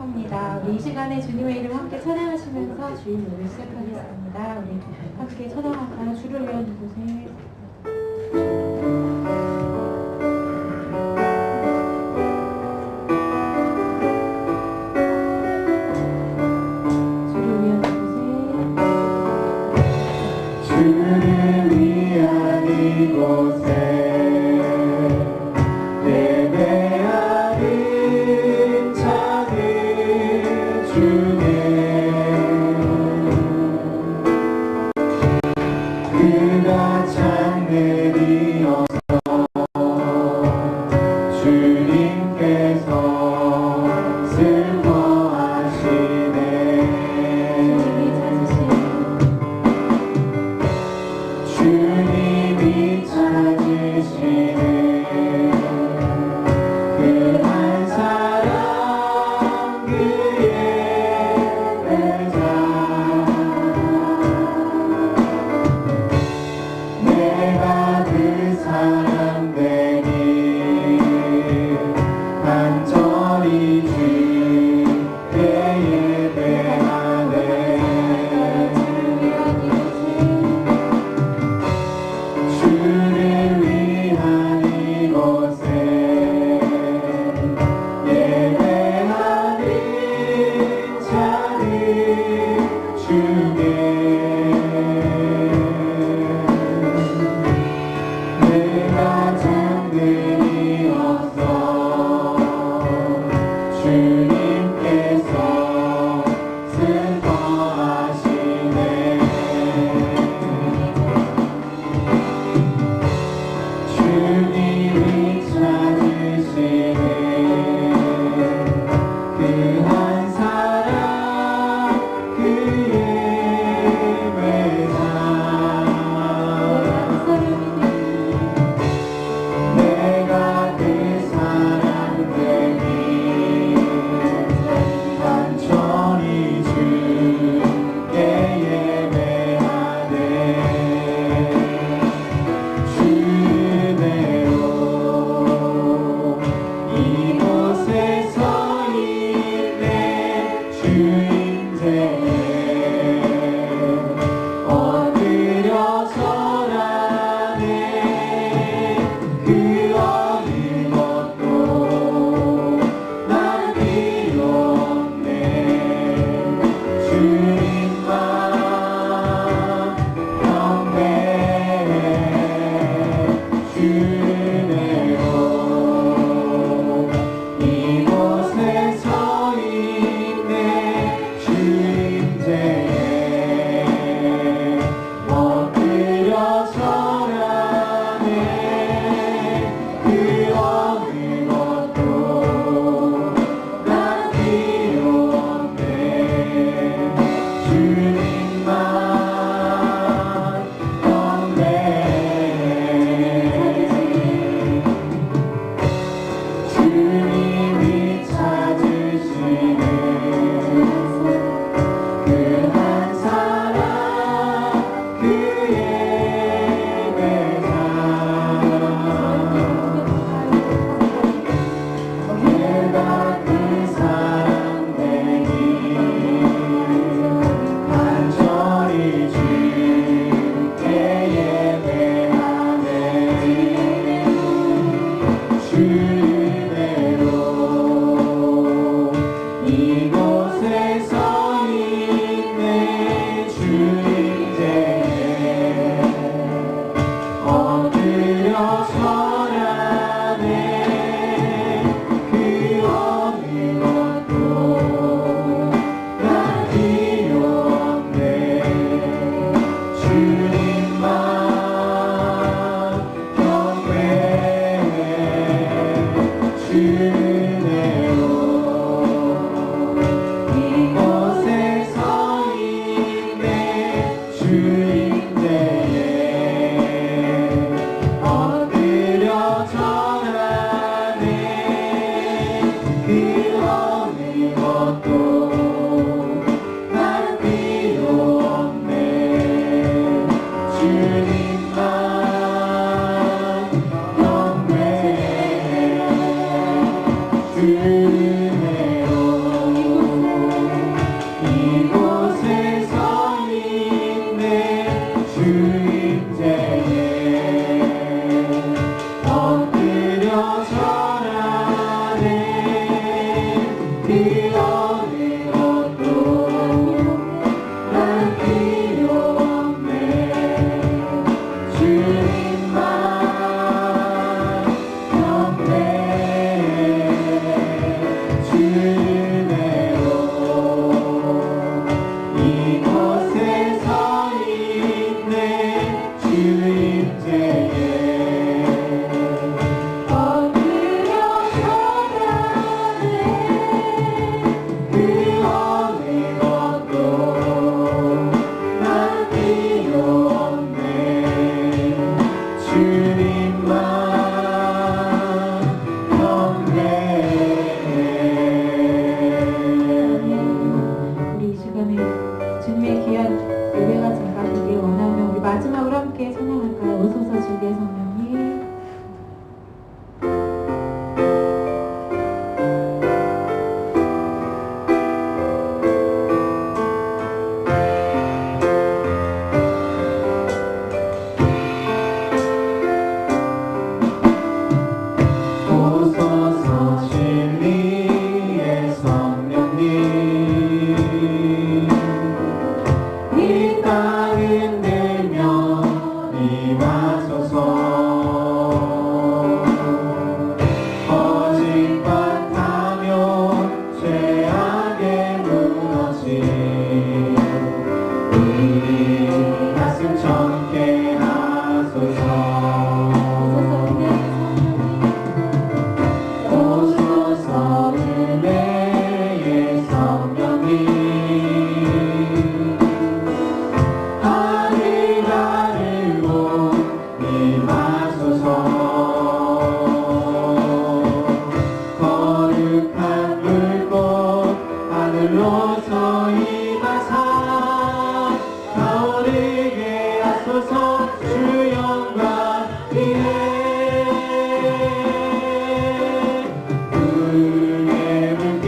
합니다. 우리 이 시간에 주님의 이름 함께 찬양하시면서 주일 예배 시작하겠습니다. 우리 함께 찬양할까요? 주를 위한 이곳에 주를 위한 이곳에 예배하는 자들 중에 그가 참 어느 것도 난 필요 없네. 주님만 경배 주네요. 이곳에 서 있네 주임제에 엎드려 전하네. 그 어느 것도 난 필요 없네. 주님만 우리 이 시간에 주님의 귀한 예배가 증가되길 원하며 우리 마지막으로 함께 찬양할까요? 오소서 주의 성령님. 오소서 진리의 성령님 이 땅은 들며 임하소서. 거짓말 타며 죄악에 무너진 우리 가슴 청케 하소서. 오소서 은혜의 성령님 하늘 가르고 임하소서. 거룩한 불꽃 하늘로서 임하사 타오르게 하소서. 주 영광 위에 불의 불길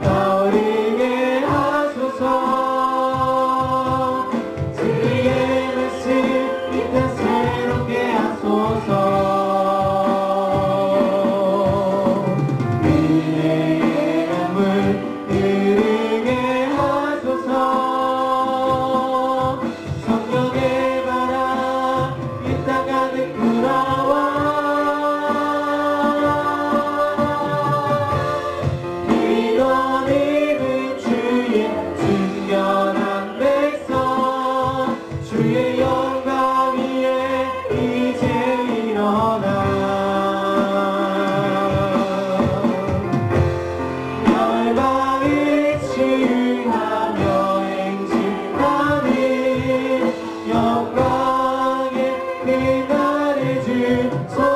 타오르게 하소서. 진리의 말씀 이 땅 새롭게 하소서. 은혜의 강물 흐르게 하소서. 성령의 바람 이 땅 가득 불어와 이런 입은 주의 순결한 백성 주의 영광 위에 이제 일어나 열방을 치유하며 행진하는 영광의 그날을 주소서.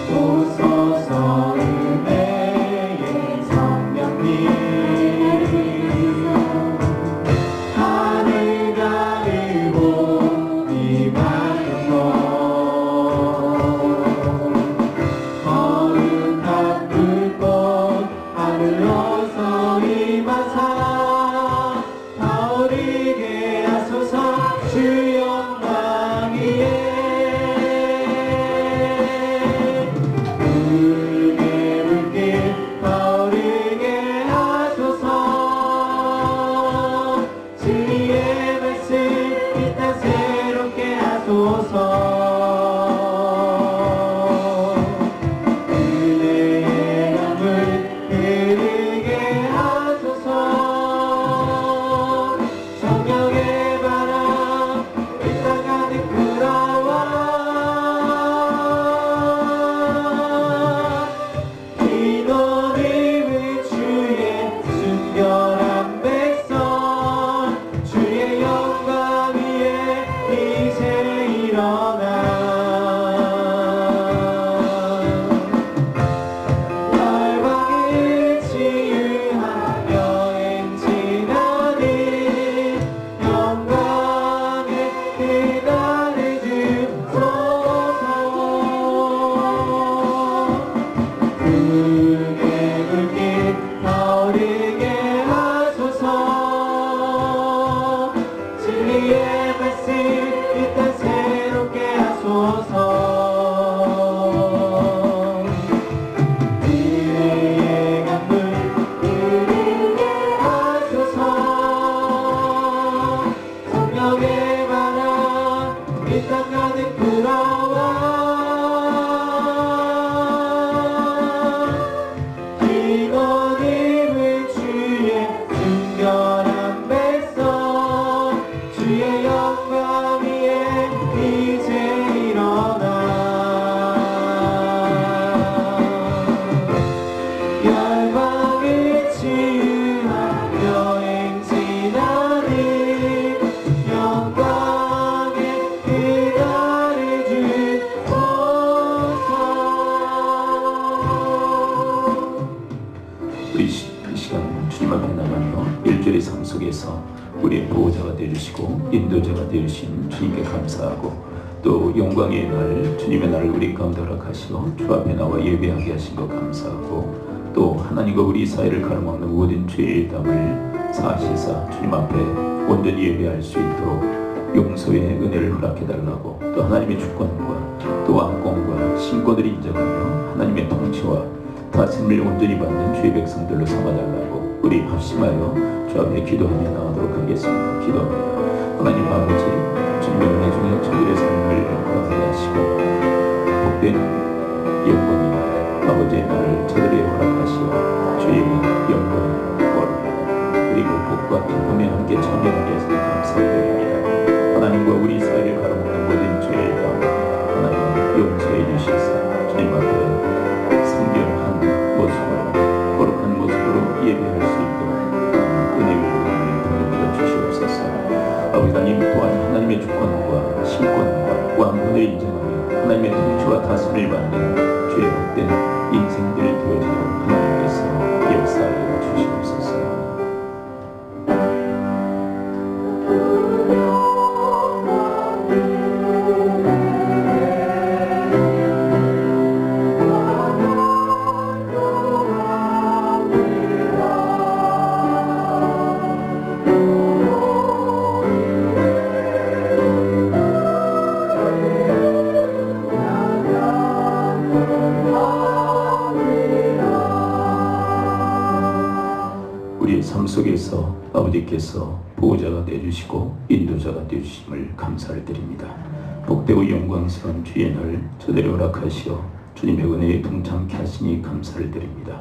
오소서 은혜의 성령님 하늘 가르고 임하소서. 거룩한 불꽃 하늘로서 임하사 타오르게 하소서. 주 영광 위에 불의 불길 타오르게 하소서. 진리의 말씀 이 땅 새롭게 하소서. 은혜의 강물 흐르게 하소서. 성령의 바람 이 땅 가득 불어와 기도를 입은 주의 순결한 백성 주의 영광 위에 이제 일어나 열방을 치유하며 행진하는 영광의 그날을 주소서. 불의 불길 타오르게 하소서. 진리의 말씀 이 땅 새롭게 하소서. 우리 이 시간 주님 앞에 나가며 일주일의 삶 속에서 우리의 보호자가 되어주시고 인도자가 되어주신 주님께 감사하고, 또 영광의 날, 주님의 날을 우리 가운데 허락하시어 주 앞에 나와 예배하게 하신 것 감사하고, 또 하나님과 우리 사이를 가로막는 모든 죄의 담을 사하시사 주님 앞에 온전히 예배할 수 있도록 용서의 은혜를 허락해달라고, 또 하나님의 주권과 또 왕권과 신권을 인정하며 하나님의 통치와 다스림을 온전히 받는 주의 백성들로 삼아달라고 우리 합심하여 주 앞에 기도하며 나가도록 하겠습니다. 기도합니다. 하나님 아버지, 주님의 은혜 중에 저들의 삶을 허락하게 하시고 복된 영광이 아버지의 날을 저들에게 허락하시어 주의 영광, 그리고 복과 기쁨에 함께 참여하게 해서 감사드립니다. 하나님과 우리 사이를 가로막는 모든 죄의 담 하나님 용서해 주시사 주님 앞에 성결한 모습으로, 거룩한 모습으로 예배할 수 있도록 은혜를 더하여 주시옵소서. 아버지 하나님, 또한 하나님의 주권과 신권과 왕권을 인정하며 하나님의 통치와 다스림을 받는 죄의 복된 인생들을 보여주도록 하나님께서 역사하여 주시옵소서. 우리의 삶 속에서 아버지께서 보호자가 되어주시고 인도자가 되어주심을 감사를 드립니다. 복되고 영광스러운 주의 날 저들을 허락하시어 주님의 은혜에 동참케 하시니 감사를 드립니다.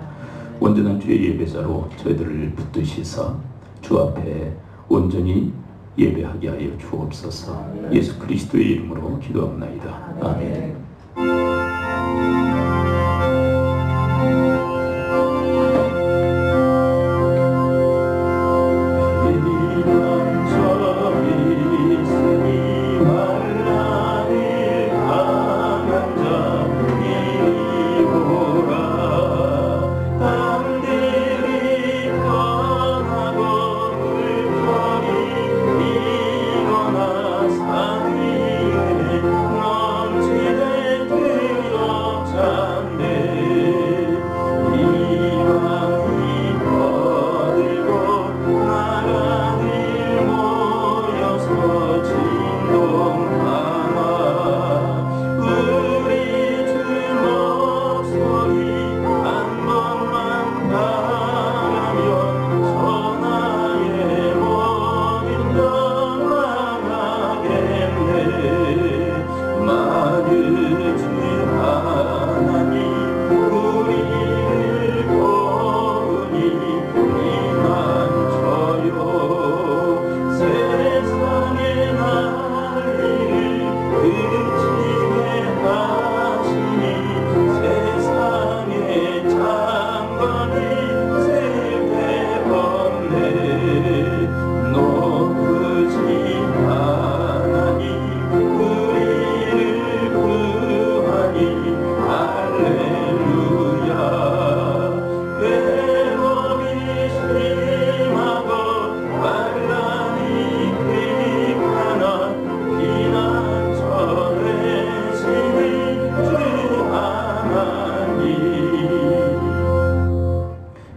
온전한 주의 예배자로 저희들을 붙드시사 주 앞에 온전히 예배하게 하여 주옵소서. 예수 그리스도의 이름으로 기도합나이다. 아멘.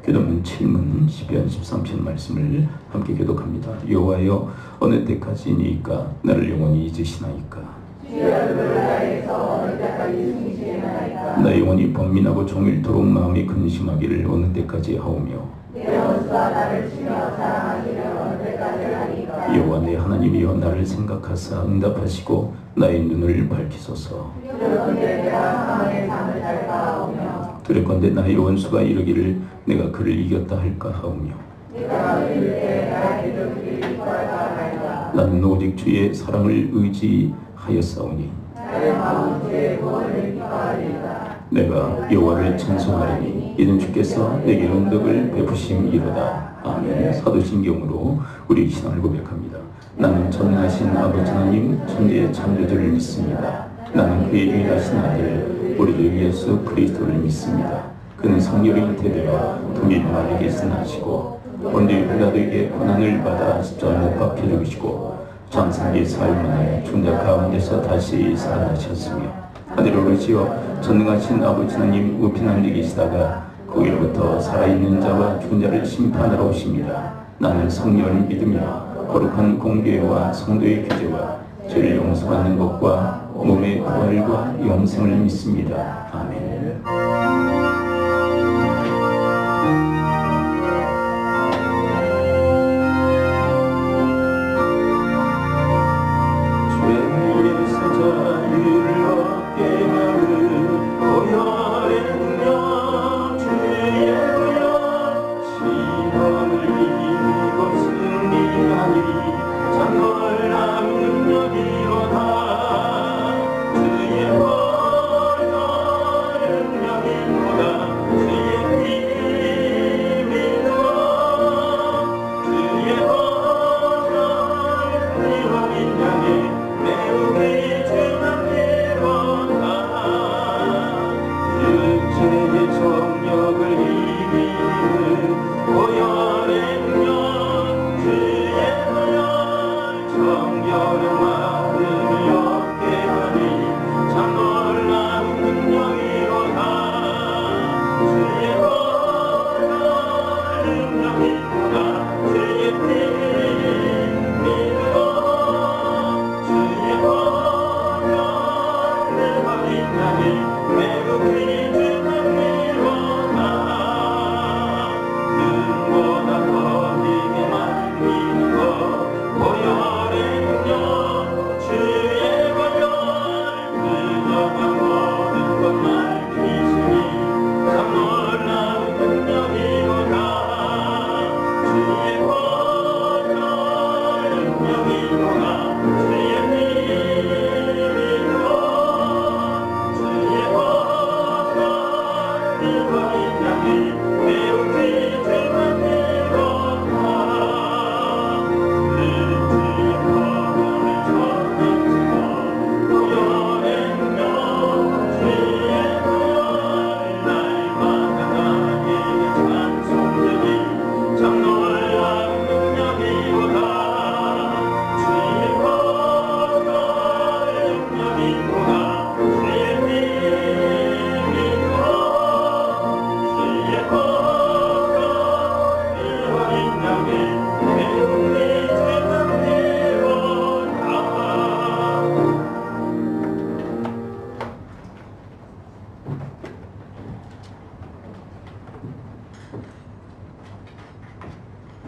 기도문 7문 시편 13편 말씀을 함께 교독합니다. 여호와여, 어느 때까지니까 나를 영원히 잊으시나이까? 나 영원히 번민하고 종일토록 마음이 근심하기를 어느 때까지 하오며, 여호와 내 하나님이여, 나를 생각하사 응답하시고 나의 눈을 밝히소서. 두렵건대 나의 원수가 이르기를 내가 그를 이겼다 할까 하오며, 나는 오직 주의 사랑을 의지하였사오니 내가 여호와를 찬송하리니 이는 주께서 내게 은덕을 베푸심이로다. 아멘. 사도신경으로 우리 신앙을 고백합니다. 나는 전능하신 아버지 하나님 천지의 창조주를 믿습니다. 나는 그의 유일하신 아들 우리 주 예수 그리스도를 믿습니다. 그는 성령의 잉태되어 독립 마리에게 승하시고 본디 빌라도에게 고난을 받아 십자가에 못 박혀 죽으시고 장사기의 삶을 중자 가운데서 다시 살아나셨으며 하늘을 오르시어 전능하신 아버지 하나님 우편함에 계시다가 거기로부터 살아있는 자와 죽은 자를 심판하러 오십니다. 나는 성령을 믿으며 거룩한 공교회와 성도의 교제와 죄를 용서받는 것과 몸의 부활과 영생을 믿습니다. 아멘.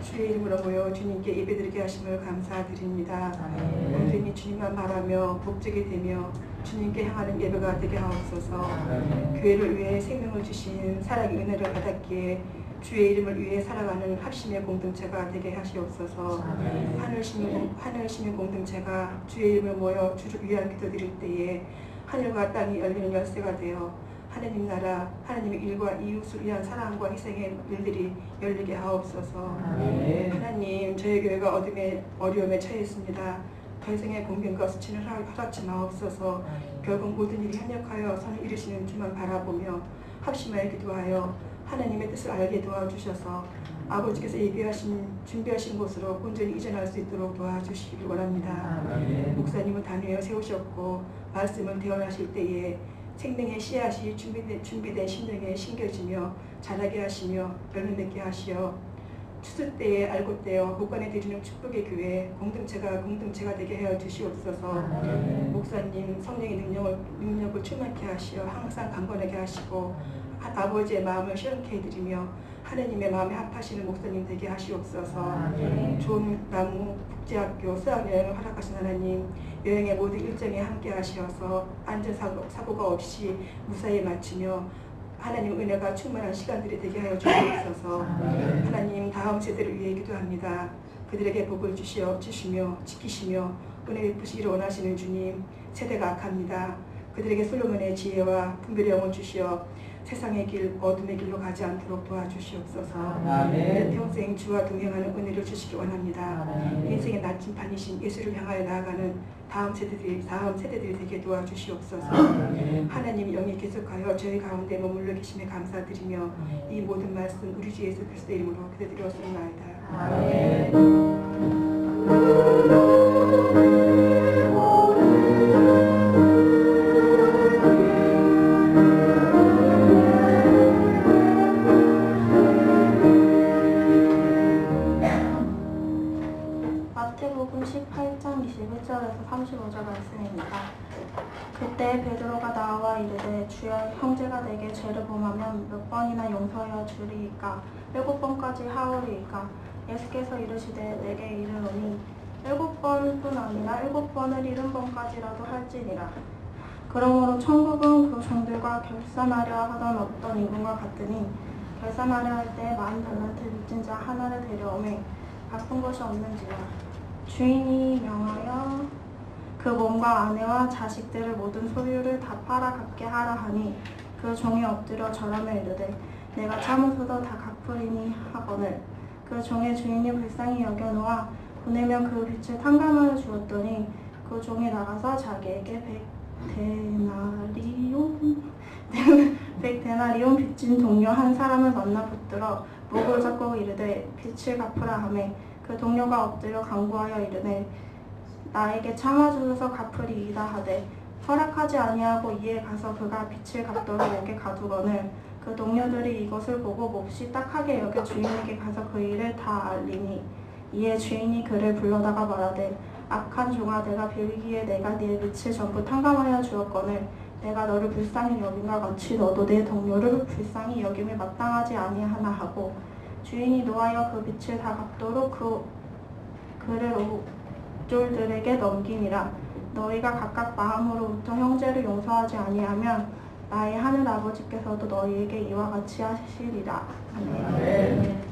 주의 이름으로 모여 주님께 예배드리게 하심을 감사드립니다. 온전히 주님만 바라며 목적이 되며 주님께 향하는 예배가 되게 하옵소서. 교회를 위해 생명을 주신 사랑의 은혜를 받았기에 주의 이름을 위해 살아가는 합심의 공동체가 되게 하시옵소서. 하늘 시민 공동체가 주의 이름을 모여 주를 위한 기도드릴 때에 하늘과 땅이 열리는 열쇠가 되어 하나님 나라, 하나님의 일과 이웃을 위한 사랑과 희생의 일들이 열리게 하옵소서. 하나님, 저희 교회가 어려움에 처했습니다. 더 이상의 공경과 수치는 허락지 마옵소서. 결국 모든 일이 협력하여 선을 이루시는 주만 바라보며 합심하여 기도하여 하나님의 뜻을 알게 도와주셔서 아버지께서 준비하신 곳으로 온전히 이전할 수 있도록 도와주시길 원합니다. 목사님은 단위에 세우셨고 말씀을 대언하실 때에 생명의 씨앗이 준비된 심령에 심겨지며 자라게 하시며 열매 맺게 하시어 추수 때에 알고 떼어 복관에 드리는 축복의 교회 공동체가 되게 하여 주시옵소서. 목사님 성령의 능력을 충만케 하시어 항상 강건하게 하시고 아버지의 마음을 시원케 해드리며 하느님의 마음에 합하시는 목사님 되게 하시옵소서. 좋은 나무 국제학교 수학여행을 허락하신 하나님, 여행의 모든 일정에 함께 하시어서 안전사고가 없이 무사히 마치며 하나님 은혜가 충만한 시간들이 되게 하여 주시옵소서. 하나님, 다음 세대를 위해 기도합니다. 그들에게 복을 주시며 지키시며 은혜 베푸시기를 원하시는 주님, 세대가 악합니다. 그들에게 솔로몬의 지혜와 분별의 영을 주시어 세상의 길, 어둠의 길로 가지 않도록 도와주시옵소서. 아멘. 평생 주와 동행하는 은혜를 주시기 원합니다. 인생의 나침판이신 예수를 향하여 나아가는 다음 세대들이 되게 도와주시옵소서. 하나님 영이 계속하여 저희 가운데 머물러 계심에 감사드리며 이 모든 말씀 우리 주 예수 그리스도의 이름으로 기도드렸습니다. 마태복음 18장 21절에서 35절 말씀입니다. 그때 베드로가 나와 이르되 주여 형제가 내게 죄를 범하면 몇 번이나 용서하여 주리이까 7번까지 하오리이까 예수께서 이르시되 내게 이르노니 7번뿐 아니라 7번을 70번까지라도 할지니라. 그러므로 천국은 그 종들과 결산하려 하던 어떤 임금과 같으니 결산하려 할 때 10,000달란트 빚진 자 하나를 데려오매 갚은 것이 없는지라. 주인이 명하여 그 몸과 아내와 자식들을 모든 소유를 다 팔아 갚게 하라 하니 그 종이 엎드려 절하며 이르되 내가 참으소서 다 갚으리니 하거늘 그 종의 주인이 불쌍히 여겨놓아 보내며 그 빚을 탕감하여 주었더니 그 종이 나가서 자기에게 100데나리온 빚진 동료 한 사람을 만나 붙들어 목을 잡고 이르되 빚을 갚으라 하매 그 동료가 엎드려 간구하여 이르되 나에게 참아주소서 갚으리이다 하되 허락하지 아니하고 이에 가서 그가 빚을 갚도록 목에 가두거늘 그 동료들이 이것을 보고 몹시 딱하게 여겨 주인에게 가서 그 일을 다 알리니 이에 주인이 그를 불러다가 말하되 악한 종아 내가 빌기에 내가 네 빚을 전부 탕감하여 주었거늘 내가 너를 불쌍히 여김과 같이 너도 내 동료를 불쌍히 여김에 마땅하지 아니하나 하고 주인이 노하여 그 빚을 다 갚도록 그를 옥졸들에게 넘기니라. 너희가 각각 마음으로부터 형제를 용서하지 아니하면 나의 하늘 아버지께서도 너희에게 이와 같이 하시리라. 아멘.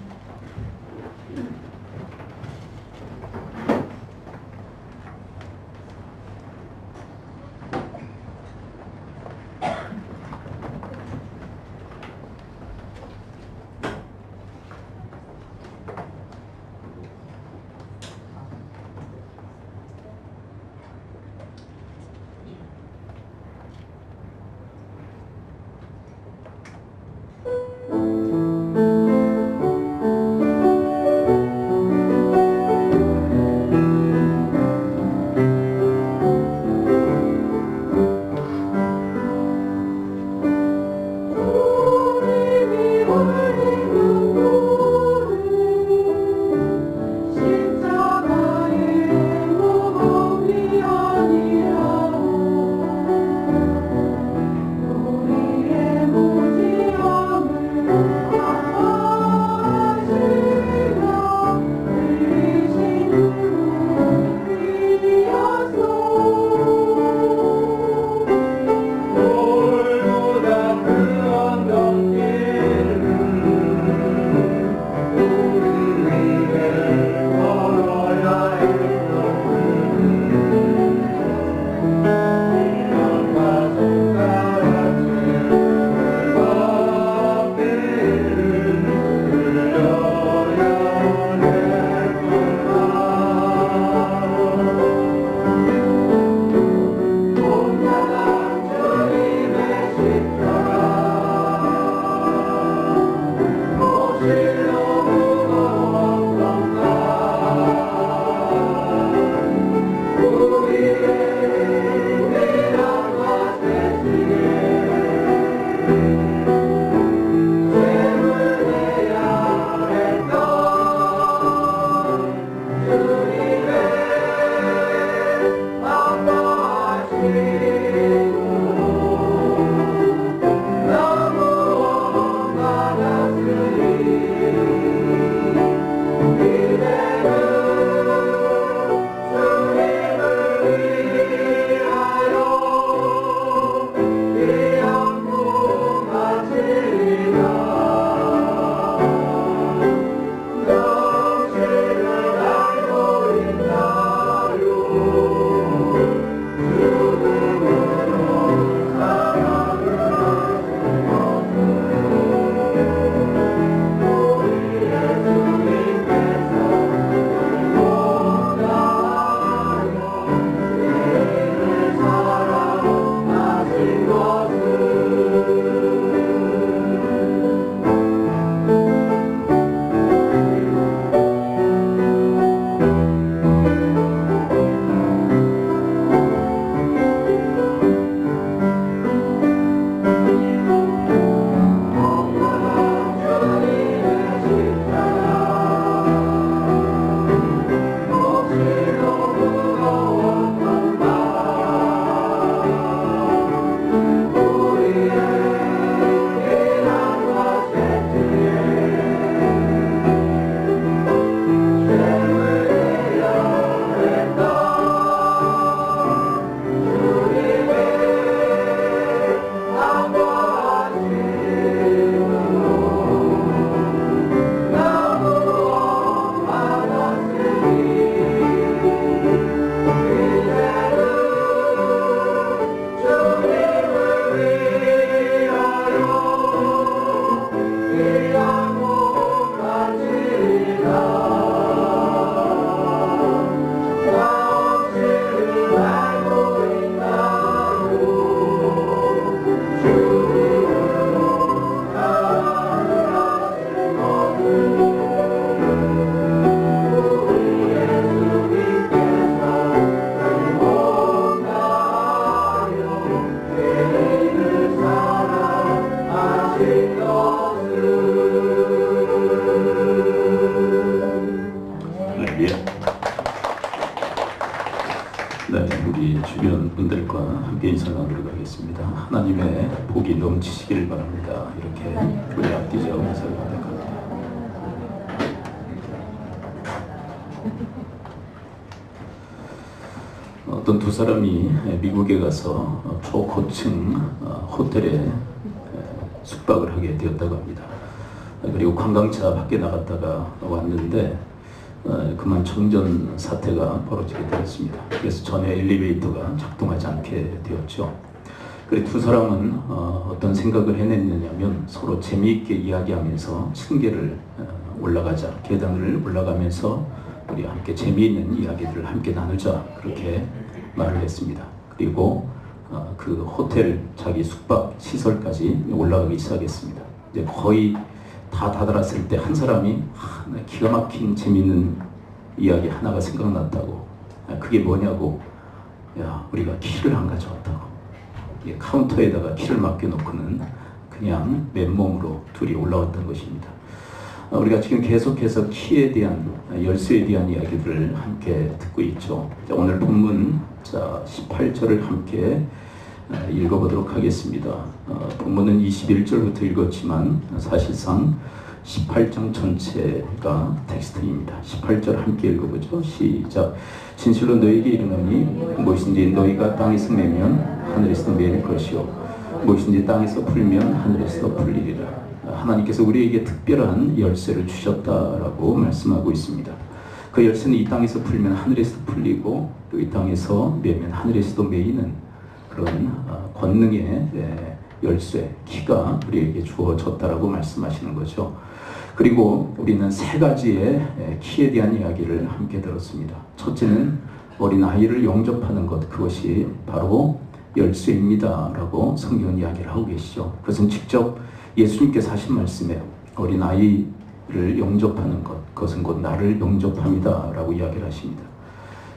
넘치시길 바랍니다. 이렇게 우리 앞뒤자 원사를 부탁합니다. 어떤 두 사람이 미국에 가서 초고층 호텔에 숙박을 하게 되었다고 합니다. 그리고 관광차 밖에 나갔다가 왔는데 그만 정전 사태가 벌어지게 되었습니다. 그래서 전에 엘리베이터가 작동하지 않게 되었죠. 그리고 두 사람은 어떤 생각을 해냈느냐면 서로 재미있게 이야기하면서 층계를 올라가자, 계단을 올라가면서 우리 함께 재미있는 이야기들을 함께 나누자, 그렇게 말을 했습니다. 그리고 그 호텔 자기 숙박 시설까지 올라가기 시작했습니다. 이제 거의 다 다다랐을 때 한 사람이 기가 막힌 재미있는 이야기 하나가 생각났다고. 그게 뭐냐고. 야, 우리가 키를 안 가져왔다고. 카운터에다가 키를 맡겨놓고는 그냥 맨몸으로 둘이 올라왔던 것입니다. 우리가 지금 계속해서 키에 대한, 열쇠에 대한 이야기들을 함께 듣고 있죠. 오늘 본문 18절을 함께 읽어보도록 하겠습니다. 본문은 21절부터 읽었지만 사실상 18장 전체가 텍스트입니다. 18절 함께 읽어보죠. 시작. 진실로 너에게 이르노니 무엇인지 너희가 땅에서 매면 하늘에서도 매일 것이요 무엇인지 땅에서 풀면 하늘에서도 풀리리라. 하나님께서 우리에게 특별한 열쇠를 주셨다라고 말씀하고 있습니다. 그 열쇠는 이 땅에서 풀면 하늘에서도 풀리고 또 이 땅에서 매면 하늘에서도 매이는 그런 권능의 열쇠, 키가 우리에게 주어졌다라고 말씀하시는 거죠. 그리고 우리는 세 가지의 키에 대한 이야기를 함께 들었습니다. 첫째는 어린아이를 영접하는 것, 그것이 바로 열쇠입니다 라고 성경은 이야기를 하고 계시죠. 그것은 직접 예수님께서 하신 말씀이에요. 어린아이를 영접하는 것, 그것은 곧 나를 영접합니다 라고 이야기를 하십니다.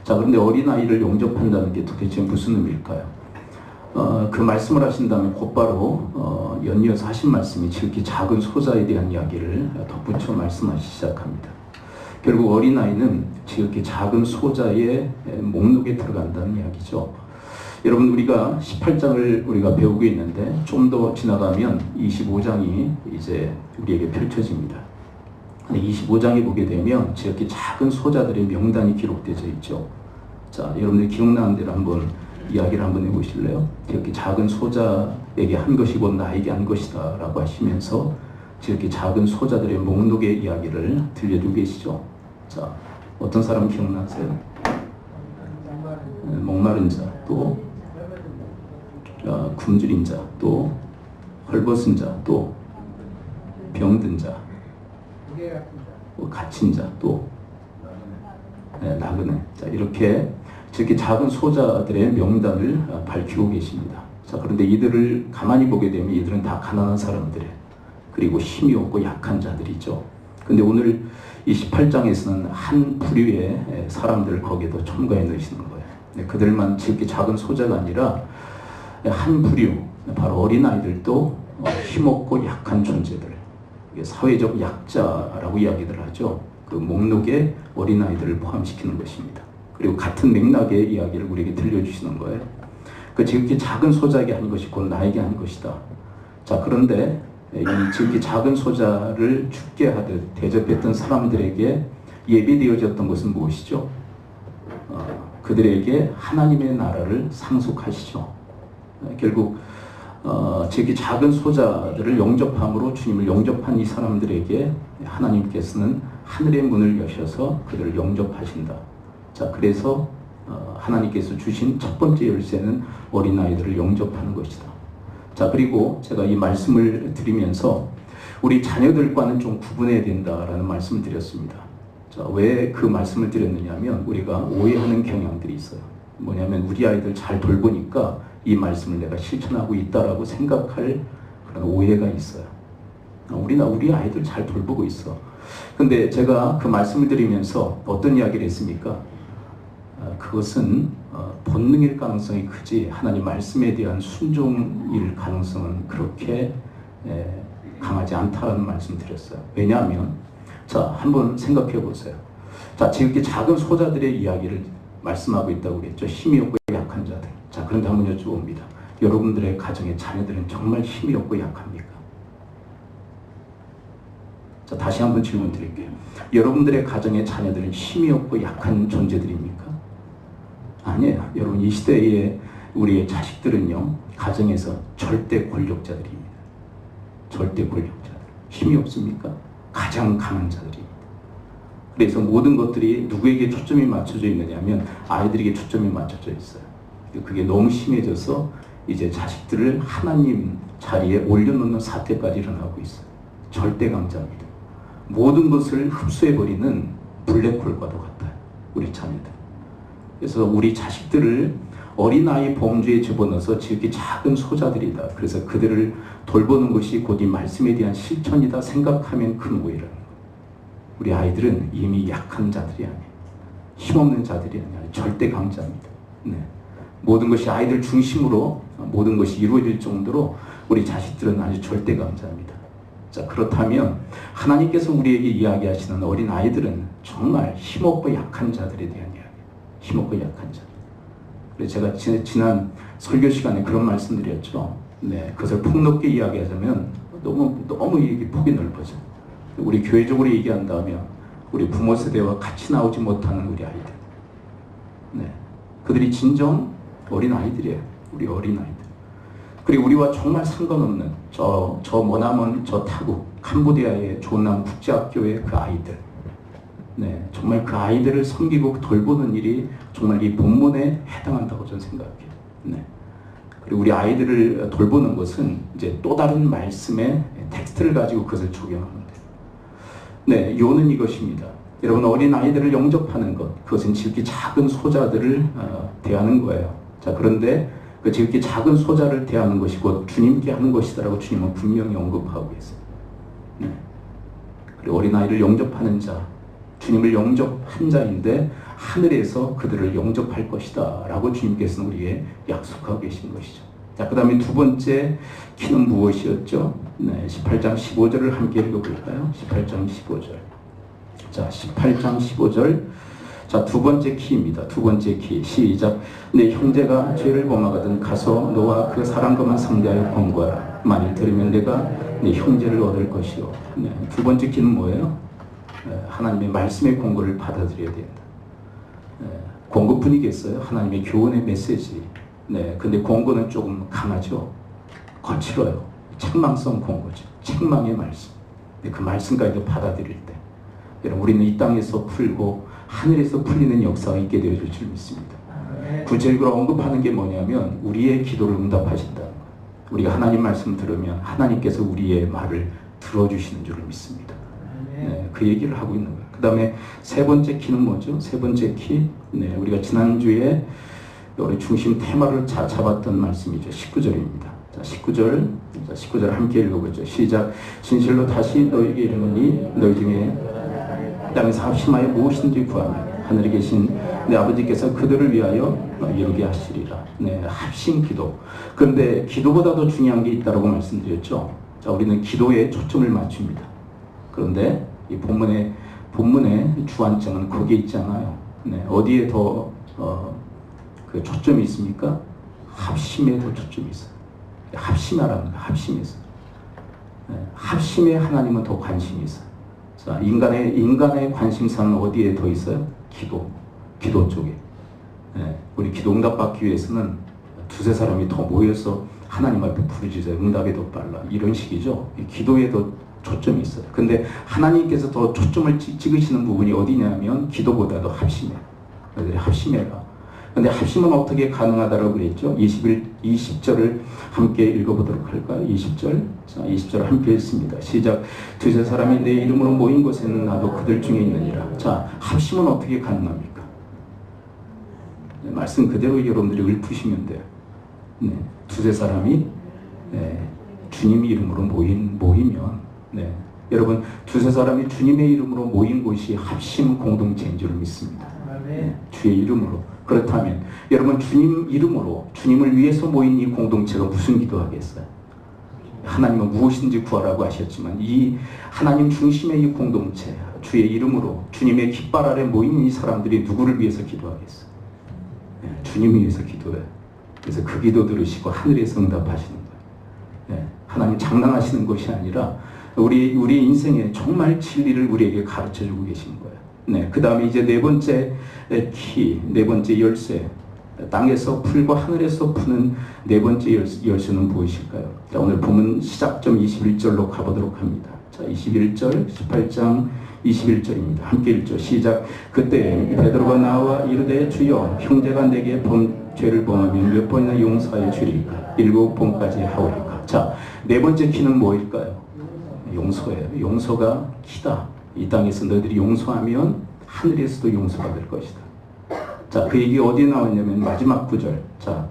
자, 그런데 어린아이를 영접한다는 게 도대체 무슨 의미일까요? 그 말씀을 하신 다음에 곧바로 연이어서 하신 말씀이 지극히 작은 소자에 대한 이야기를 덧붙여 말씀하시기 시작합니다. 결국 어린아이는 지극히 작은 소자의 목록에 들어간다는 이야기죠. 여러분, 우리가 18장을 우리가 배우고 있는데 좀 더 지나가면 25장이 이제 우리에게 펼쳐집니다. 25장에 보게 되면 지극히 작은 소자들의 명단이 기록되어 있죠. 자, 여러분들 기억나는 대로 한번 이야기를 한번 해보실래요? 이렇게 작은 소자에게 한 것이 곧 나에게 한 것이다 라고 하시면서 이렇게 작은 소자들의 목록의 이야기를 들려주고 계시죠. 자, 어떤 사람 기억나세요? 목마른 자, 또 굶주린 자, 또 헐벗은 자, 또 병든 자, 갇힌 자, 또 나그네. 자, 이렇게 작은 소자들의 명단을 밝히고 계십니다. 자, 그런데 이들을 가만히 보게 되면 이들은 다 가난한 사람들, 그리고 힘이 없고 약한 자들이죠. 근데 오늘 이 18장에서는 한 부류의 사람들을 거기에도 첨가해 넣으시는 거예요. 그들만 지극히 작은 소자가 아니라 한 부류, 바로 어린아이들도 힘없고 약한 존재들, 사회적 약자라고 이야기를 하죠. 그 목록에 어린아이들을 포함시키는 것입니다. 그리고 같은 맥락의 이야기를 우리에게 들려주시는 거예요. 그 지극히 작은 소자에게 한 것이 곧 나에게 한 것이다. 자, 그런데 이 지극히 작은 소자를 죽게 하듯 대접했던 사람들에게 예비되어졌던 것은 무엇이죠? 그들에게 하나님의 나라를 상속하시죠. 결국 지극히 작은 소자들을 영접함으로 주님을 영접한 이 사람들에게 하나님께서는 하늘의 문을 여셔서 그들을 영접하신다. 자, 그래서 하나님께서 주신 첫 번째 열쇠는 어린아이들을 영접하는 것이다. 자, 그리고 제가 이 말씀을 드리면서 우리 자녀들과는 좀 구분해야 된다라는 말씀을 드렸습니다. 자, 왜 그 말씀을 드렸느냐 하면 우리가 오해하는 경향들이 있어요. 뭐냐면 우리 아이들 잘 돌보니까 이 말씀을 내가 실천하고 있다라고 생각할 그런 오해가 있어요. 우리 아이들 잘 돌보고 있어. 근데 제가 그 말씀을 드리면서 어떤 이야기를 했습니까? 그것은 본능일 가능성이 크지 하나님 말씀에 대한 순종일 가능성은 그렇게 강하지 않다는 말씀 드렸어요. 왜냐하면 자, 한번 생각해 보세요. 자, 지금 이렇게 작은 소자들의 이야기를 말씀하고 있다고 그랬죠. 힘이 없고 약한 자들. 자, 그런데 한번 여쭤봅니다. 여러분들의 가정의 자녀들은 정말 힘이 없고 약합니까? 자, 다시 한번 질문 드릴게요. 여러분들의 가정의 자녀들은 힘이 없고 약한 존재들입니까? 아니에요. 여러분, 이 시대의 우리의 자식들은요, 가정에서 절대 권력자들입니다. 절대 권력자들. 힘이 없습니까? 가장 강한 자들입니다. 그래서 모든 것들이 누구에게 초점이 맞춰져 있느냐면 아이들에게 초점이 맞춰져 있어요. 그게 너무 심해져서 이제 자식들을 하나님 자리에 올려놓는 사태까지 일어나고 있어요. 절대 강자입니다. 모든 것을 흡수해버리는 블랙홀과도 같아요. 우리 자녀들. 그래서 우리 자식들을 어린아이 범주에 집어넣어서 지극히 작은 소자들이다. 그래서 그들을 돌보는 것이 곧 이 말씀에 대한 실천이다 생각하면 큰 오해라는 거예요. 우리 아이들은 이미 약한 자들이 아니에요. 힘없는 자들이 아니에요. 절대 강자입니다. 네. 모든 것이 아이들 중심으로 모든 것이 이루어질 정도로 우리 자식들은 아주 절대 강자입니다. 자, 그렇다면 하나님께서 우리에게 이야기하시는 어린 아이들은 정말 힘없고 약한 자들에 대한 이야기예요. 힘없고 약한 자들. 그래서 제가 지난 설교 시간에 그런 말씀드렸죠. 네, 그것을 폭넓게 이야기하자면 너무 이게 폭이 넓어져. 우리 교회적으로 얘기한다면 우리 부모 세대와 같이 나오지 못하는 우리 아이들. 네, 그들이 진정 어린 아이들이에요. 우리 어린 아이들. 그리고 우리와 정말 상관없는 저 머나먼 저 타국 캄보디아의 조남 국제학교의 그 아이들. 네, 정말 그 아이들을 섬기고 돌보는 일이 정말 이 본문에 해당한다고 저는 생각해요. 네. 그리고 우리 아이들을 돌보는 것은 이제 또 다른 말씀의 텍스트를 가지고 그것을 적용하면 돼요. 네, 요는 이것입니다. 여러분, 어린 아이들을 영접하는 것, 그것은 지극히 작은 소자들을 대하는 거예요. 자, 그런데 그 지극히 작은 소자를 대하는 것이 곧 주님께 하는 것이다라고 주님은 분명히 언급하고 계세요. 네. 그리고 어린 아이를 영접하는 자, 주님을 영접한 자인데 하늘에서 그들을 영접할 것이다 라고 주님께서는 우리에게 약속하고 계신 것이죠. 자, 그 다음에 두 번째 키는 무엇이었죠? 네, 18장 15절을 함께 읽어볼까요? 18장 15절. 자, 18장 15절. 자, 두 번째 키입니다. 두 번째 키. 시작. 내 형제가 죄를 범하거든 가서 너와 그 사람과만 상대하여 권고하라. 만일 들으면 내가 내 형제를 얻을 것이요. 네, 두 번째 키는 뭐예요? 하나님의 말씀의 권고를 받아들여야 된다. 권고뿐이겠어요? 하나님의 교훈의 메시지. 네, 근데 권고는 조금 강하죠. 거칠어요. 책망성 권고죠. 책망의 말씀. 근데 그 말씀까지도 받아들일 때, 여러분, 우리는 이 땅에서 풀고 하늘에서 풀리는 역사가 있게 되어질 줄 믿습니다. 구체적으로 언급하는 게 뭐냐면 우리의 기도를 응답하신다는 거예요. 우리가 하나님 말씀 들으면 하나님께서 우리의 말을 들어주시는 줄을 믿습니다. 네, 그 얘기를 하고 있는 거예요. 그 다음에 세 번째 키는 뭐죠? 세 번째 키, 네, 우리가 지난주에 우리 중심 테마를 잡았던 말씀이죠. 19절입니다. 자, 19절 함께 읽어보죠. 시작. 진실로 다시 너에게 이르노니 너희 중에 땅에서 합심하여 무엇인지 구하면 하늘에 계신 내 아버지께서 그들을 위하여 이루게 하시리라. 네, 합심 기도. 그런데 기도보다도 중요한 게 있다고 말씀드렸죠. 자, 우리는 기도에 초점을 맞춥니다. 그런데 이 본문의 주안점은 거기에 있지 않아요. 네, 어디에 더 그 초점이 있습니까? 합심에 더 초점이 있어요. 합심하라는 거예요. 합심에서. 네, 합심에 하나님은 더 관심이 있어요. 자, 인간의 관심사는 어디에 더 있어요? 기도 쪽에. 네, 우리 기도 응답받기 위해서는 두세 사람이 더 모여서 하나님 앞에 부르짖어요. 응답이 더 빨라. 이런 식이죠. 기도에 더 초점이 있어요. 근데 하나님께서 더 초점을 찍으시는 부분이 어디냐면 기도보다도 합심해. 합심해라. 근데 합심은 어떻게 가능하다고 그랬죠? 20절을 함께 읽어보도록 할까요? 20절. 자, 20절 함께 읽습니다. 시작. 두세 사람이 내 이름으로 모인 곳에는 나도 그들 중에 있느니라. 자, 합심은 어떻게 가능합니까? 네, 말씀 그대로 여러분들이 읊으시면 돼요. 네, 두세 사람이 주님 이름으로 모이면, 네, 여러분, 두세 사람이 주님의 이름으로 모인 곳이 합심 공동체인 줄 믿습니다. 네, 주의 이름으로. 그렇다면 여러분, 주님 이름으로 주님을 위해서 모인 이 공동체가 무슨 기도하겠어요? 하나님은 무엇인지 구하라고 하셨지만 이 하나님 중심의 이 공동체, 주의 이름으로 주님의 깃발 아래 모인 이 사람들이 누구를 위해서 기도하겠어요? 네, 주님을 위해서 기도해요. 그래서 그 기도 들으시고 하늘에서 응답하시는 거예요. 예, 하나님 장난하시는 것이 아니라 우리 인생에 정말 진리를 우리에게 가르쳐주고 계신 거예요. 네, 그 다음에 이제 네 번째 키, 네 번째 열쇠, 땅에서 풀고 하늘에서 푸는 네 번째 열쇠는 무엇일까요? 자, 오늘 본문 시작점 21절로 가보도록 합니다. 자, 21절, 18장 21절입니다. 함께 읽죠. 시작. 그때 베드로가 나와 이르되 주여 형제가 내게 죄를 범하면 몇 번이나 용서하여 주리까? 7번까지 하오리까? 자, 네 번째 키는 뭐일까요? 용서예요. 용서가 키다. 이 땅에서 너희들이 용서하면 하늘에서도 용서가 될 것이다. 자, 그 얘기 어디에 나왔냐면 마지막 구절. 자,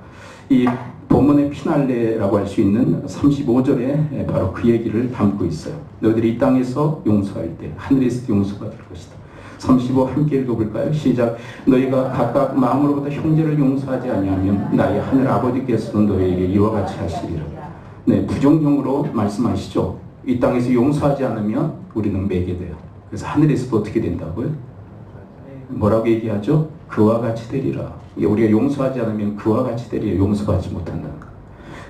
이 본문의 피날레라고 할 수 있는 35절에 바로 그 얘기를 담고 있어요. 너희들이 이 땅에서 용서할 때 하늘에서도 용서가 될 것이다. 35 함께 읽어볼까요? 시작. 너희가 각각 마음으로부터 형제를 용서하지 아니하면 나의 하늘 아버지께서는 너희에게 이와 같이 하시리라. 네, 부정형으로 말씀하시죠. 이 땅에서 용서하지 않으면 우리는 매게 돼요. 그래서 하늘에서도 어떻게 된다고요? 뭐라고 얘기하죠? 그와 같이 되리라. 우리가 용서하지 않으면 그와 같이 되리라. 용서하지 못한다는 거.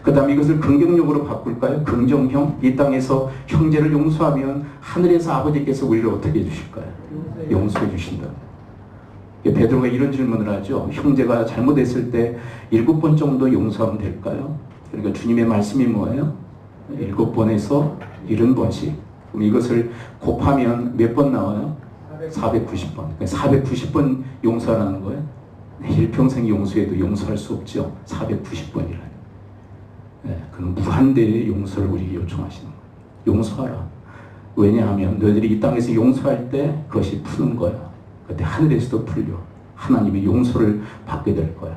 그 다음에 이것을 긍정적으로 바꿀까요? 긍정형. 이 땅에서 형제를 용서하면 하늘에서 아버지께서 우리를 어떻게 해주실까요? 용서해 주신다. 베드로가 이런 질문을 하죠. 형제가 잘못했을 때 7번 정도 용서하면 될까요? 그러니까 주님의 말씀이 뭐예요? 7번에서 70번씩. 그럼 이것을 곱하면 몇 번 나와요? 490번. 그러니까 490번 용서하라는 거예요. 일평생 용서해도 용서할 수 없죠. 490번이라니. 네, 그럼 무한대의 용서를 우리에게 요청하시는 거예요. 용서하라. 왜냐하면 너희들이 이 땅에서 용서할 때 그것이 푸는 거야. 그때 하늘에서도 풀려. 하나님의 용서를 받게 될 거야.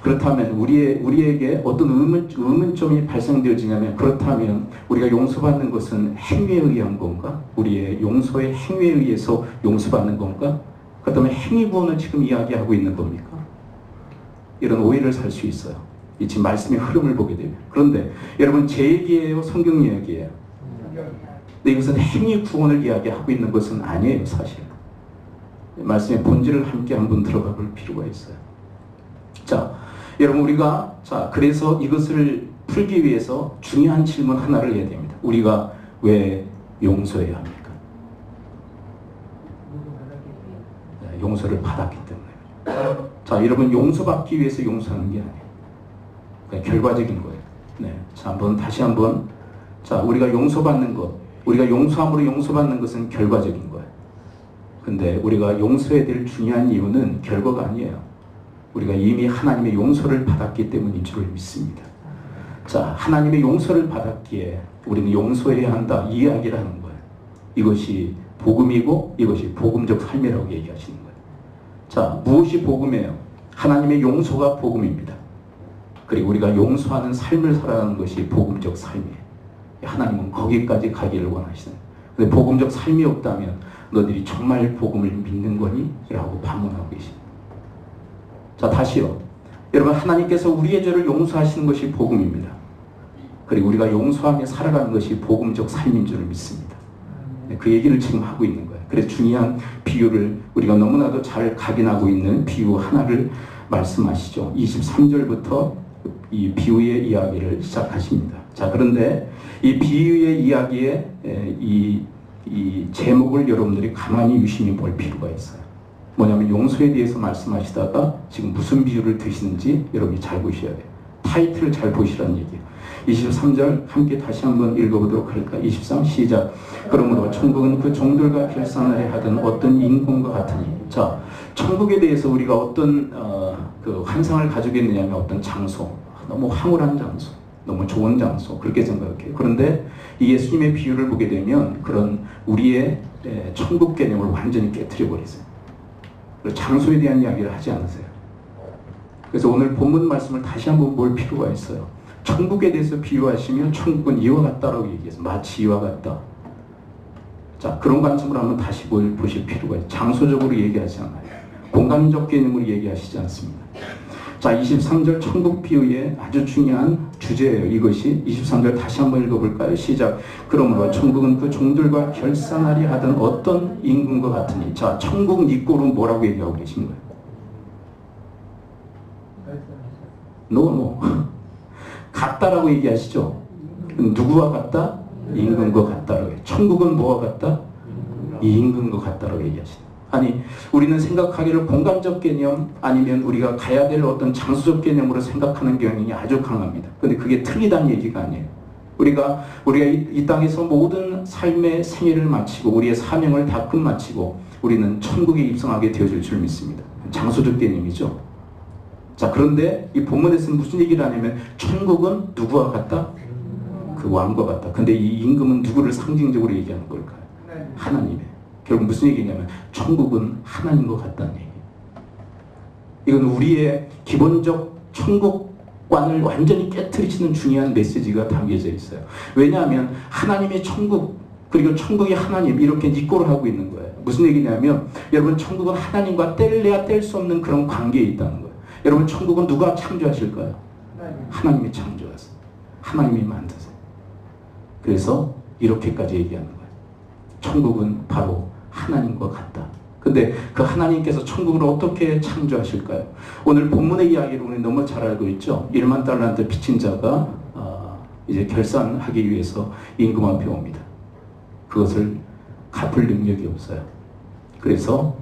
그렇다면 우리에게 어떤 의문점이 발생되어지냐면, 그렇다면 우리가 용서받는 것은 행위에 의한 건가? 우리의 용서의 행위에 의해서 용서받는 건가? 그렇다면 행위 구원을 지금 이야기하고 있는 겁니까? 이런 오해를 살 수 있어요. 이 지금 말씀의 흐름을 보게 되면. 그런데 여러분, 제 얘기예요? 성경 이야기예요? 근데 이것은 행위 구원을 이야기하고 있는 것은 아니에요, 사실. 말씀의 본질을 함께 한번 들어가 볼 필요가 있어요. 자, 여러분, 그래서 이것을 풀기 위해서 중요한 질문 하나를 해야 됩니다. 우리가 왜 용서해야 합니까? 네, 용서를 받았기 때문에. 자, 여러분, 용서받기 위해서 용서하는 게 아니에요. 그냥 결과적인 거예요. 네. 자, 다시 한번. 자, 우리가 용서받는 것, 우리가 용서함으로 용서받는 것은 결과적인 거예요. 근데 우리가 용서해야 될 중요한 이유는 결과가 아니에요. 우리가 이미 하나님의 용서를 받았기 때문인 줄을 믿습니다. 자, 하나님의 용서를 받았기에 우리는 용서해야 한다, 이 이야기를 하는 거예요. 이것이 복음이고 이것이 복음적 삶이라고 얘기하시는 거예요. 자, 무엇이 복음이에요? 하나님의 용서가 복음입니다. 그리고 우리가 용서하는 삶을 살아가는 것이 복음적 삶이에요. 하나님은 거기까지 가기를 원하시는 거예요. 근데 복음적 삶이 없다면 너희들이 정말 복음을 믿는 거니? 라고 반문하고 계십니다. 자, 다시요. 여러분, 하나님께서 우리의 죄를 용서하시는 것이 복음입니다. 그리고 우리가 용서하며 살아가는 것이 복음적 삶인 줄을 믿습니다. 그 얘기를 지금 하고 있는 거예요. 그래서 중요한 비유를 우리가 너무나도 잘 각인하고 있는 비유 하나를 말씀하시죠. 23절부터 이 비유의 이야기를 시작하십니다. 자, 그런데 이 비유의 이야기의 이 제목을 여러분들이 가만히 유심히 볼 필요가 있어요. 뭐냐면 용서에 대해서 말씀하시다가 지금 무슨 비유를 드시는지 여러분이 잘 보셔야 돼요. 타이틀을 잘 보시라는 얘기예요. 23절 함께 다시 한번 읽어보도록 할까요? 23 시작. 그러므로 천국은 그 종들과 결산을 하던 어떤 인공과 같으니. 자, 천국에 대해서 우리가 어떤 그 환상을 가지고 있느냐면 어떤 장소, 너무 황홀한 장소, 너무 좋은 장소, 그렇게 생각해요. 그런데 이 예수님의 비유를 보게 되면 그런 우리의 천국 개념을 완전히 깨트려 버리세요. 장소에 대한 이야기를 하지 않으세요. 그래서 오늘 본문 말씀을 다시 한번 볼 필요가 있어요. 천국에 대해서 비유하시면 천국은 이와 같다라고 얘기해서 마치 이와 같다. 자, 그런 관점으로 한번 다시 보실 필요가 있어요. 장소적으로 얘기하지 않아요. 공간적 개념으로 얘기하시지 않습니다. 자, 23절 천국 비유의 아주 중요한 주제예요. 이것이 23절 다시 한번 읽어볼까요? 시작. 그러므로 천국은 그 종들과 결산하리 하던 어떤 임금과 같으니. 자, 천국 니꼬는 뭐라고 얘기하고 계신 거예요? 노. 같다라고 얘기하시죠. 누구와 같다? 임금과 같다라고 해요. 천국은 뭐와 같다? 이 임금과 같다라고 얘기하시죠. 아니, 우리는 생각하기를 공간적 개념 아니면 우리가 가야 될 어떤 장소적 개념으로 생각하는 경향이 아주 강합니다. 근데 그게 틀리다는 얘기가 아니에요. 우리가 이 땅에서 모든 삶의 생애를 마치고 우리의 사명을 다 끝마치고 우리는 천국에 입성하게 되어질 줄 믿습니다. 장소적 개념이죠. 자, 그런데 이 본문에서는 무슨 얘기를 하냐면 천국은 누구와 같다? 그 왕과 같다. 근데 이 임금은 누구를 상징적으로 얘기하는 걸까요? 하나님의. 결국 무슨 얘기냐면 천국은 하나님과 같다는 얘기예요. 이건 우리의 기본적 천국관을 완전히 깨트리시는 중요한 메시지가 담겨져 있어요. 왜냐하면 하나님의 천국 그리고 천국의 하나님 이렇게 이꼬를 하고 있는 거예요. 무슨 얘기냐면 여러분 천국은 하나님과 뗄래야 뗄 수 없는 그런 관계에 있다는 거예요. 여러분 천국은 누가 창조하실까요? 하나님이 창조하세요. 하나님이 만드세요. 그래서 이렇게까지 얘기하는 거예요. 천국은 바로 하나님과 같다. 근데 그 하나님께서 천국을 어떻게 창조하실까요? 오늘 본문의 이야기를 우리 너무 잘 알고 있죠. 1만 달란트 빚진 자가 이제 결산하기 위해서 임금 앞에 옵니다. 그것을 갚을 능력이 없어요. 그래서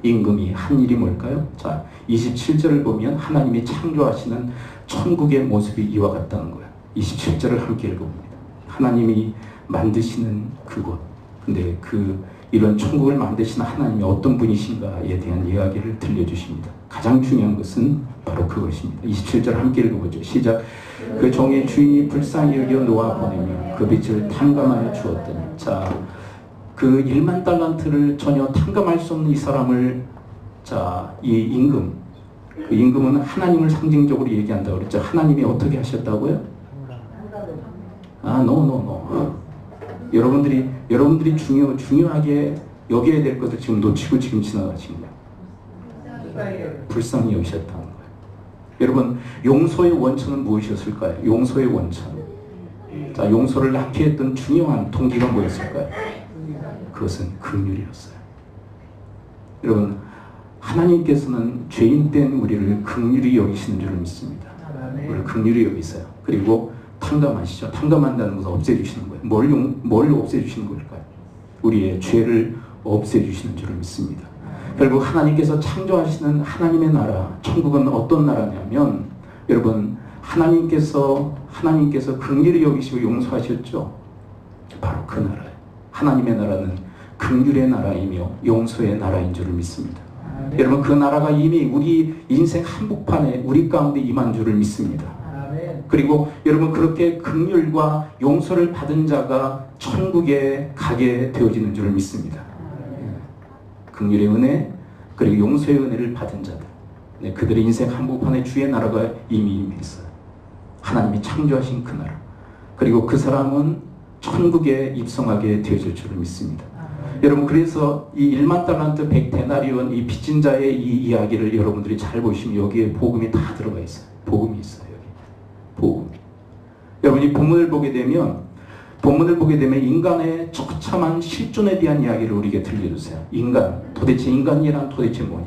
임금이 한 일이 뭘까요? 자, 27절을 보면 하나님이 창조하시는 천국의 모습이 이와 같다는 거예요. 27절을 함께 읽어봅니다. 하나님이 만드시는 그곳. 근데 이런 천국을 만드시는 하나님이 어떤 분이신가에 대한 이야기를 들려주십니다. 가장 중요한 것은 바로 그것입니다. 27절 함께 읽어보죠. 시작. 그 종의 주인이 불쌍히 여겨 놓아 보내며 그 빛을 탕감하여 주었더니. 자, 그 1만 달란트를 전혀 탕감할 수 없는 이 사람을, 자, 이 임금, 그 임금은 하나님을 상징적으로 얘기한다고 그랬죠. 하나님이 어떻게 하셨다고요? 노. 여러분들이 중요하게 여겨야 될 것을 지금 놓치고 지금 지나가신 거예요. 불쌍히 여기셨다는 거예요. 여러분, 용서의 원천은 무엇이었을까요? 용서의 원천. 자, 용서를 낳게 했던 중요한 동기가 뭐였을까요? 그것은 긍휼이었어요. 여러분, 하나님께서는 죄인된 우리를 긍휼히 여기시는 줄 믿습니다. 우리를 긍휼히 여기세요. 그리고 탕감하시죠. 탕감한다는 것은 없애주시는 거예요. 뭘 없애주시는 걸까요? 우리의 죄를 없애주시는 줄을 믿습니다. 결국 하나님께서 창조하시는 하나님의 나라, 천국은 어떤 나라냐면, 여러분, 하나님께서 긍휼히 여기시고 용서하셨죠. 바로 그 나라예요. 하나님의 나라는 긍휼의 나라이며 용서의 나라인 줄을 믿습니다. 여러분, 그 나라가 이미 우리 인생 한복판에 우리 가운데 임한 줄을 믿습니다. 그리고 여러분, 그렇게 긍휼과 용서를 받은 자가 천국에 가게 되어지는 줄을 믿습니다. 긍휼의 은혜 그리고 용서의 은혜를 받은 자들, 그들의 인생 한복판에 주의 나라가 이미 임했어요. 하나님이 창조하신 그 나라, 그리고 그 사람은 천국에 입성하게 되어질 줄을 믿습니다. 여러분, 그래서 이 1만 달란트 100데나리온 이 빚진 자의 이 이야기를 여러분들이 잘 보시면 여기에 복음이 다 들어가 있어요. 복음이 있어요. 복음. 여러분, 이 본문을 보게 되면 인간의 처참한 실존에 대한 이야기를 우리에게 들려주세요. 도대체 인간이란 도대체 뭐냐?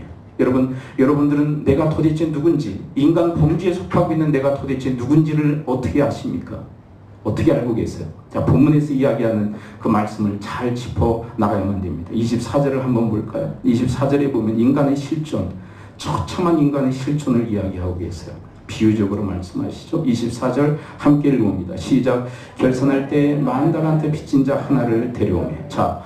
여러분들은 내가 도대체 누군지, 인간 범주에 속하고 있는 내가 도대체 누군지를 어떻게 아십니까? 어떻게 알고 계세요? 자, 본문에서 이야기하는 그 말씀을 잘 짚어 나가야만 됩니다. 24절을 한번 볼까요? 24절에 보면 인간의 실존, 처참한 인간의 실존을 이야기하고 계세요. 비유적으로 말씀하시죠. 24절 함께 읽어봅니다. 시작. 결산할 때 1만 달란트 빚진 자 하나를 데려오매. 자,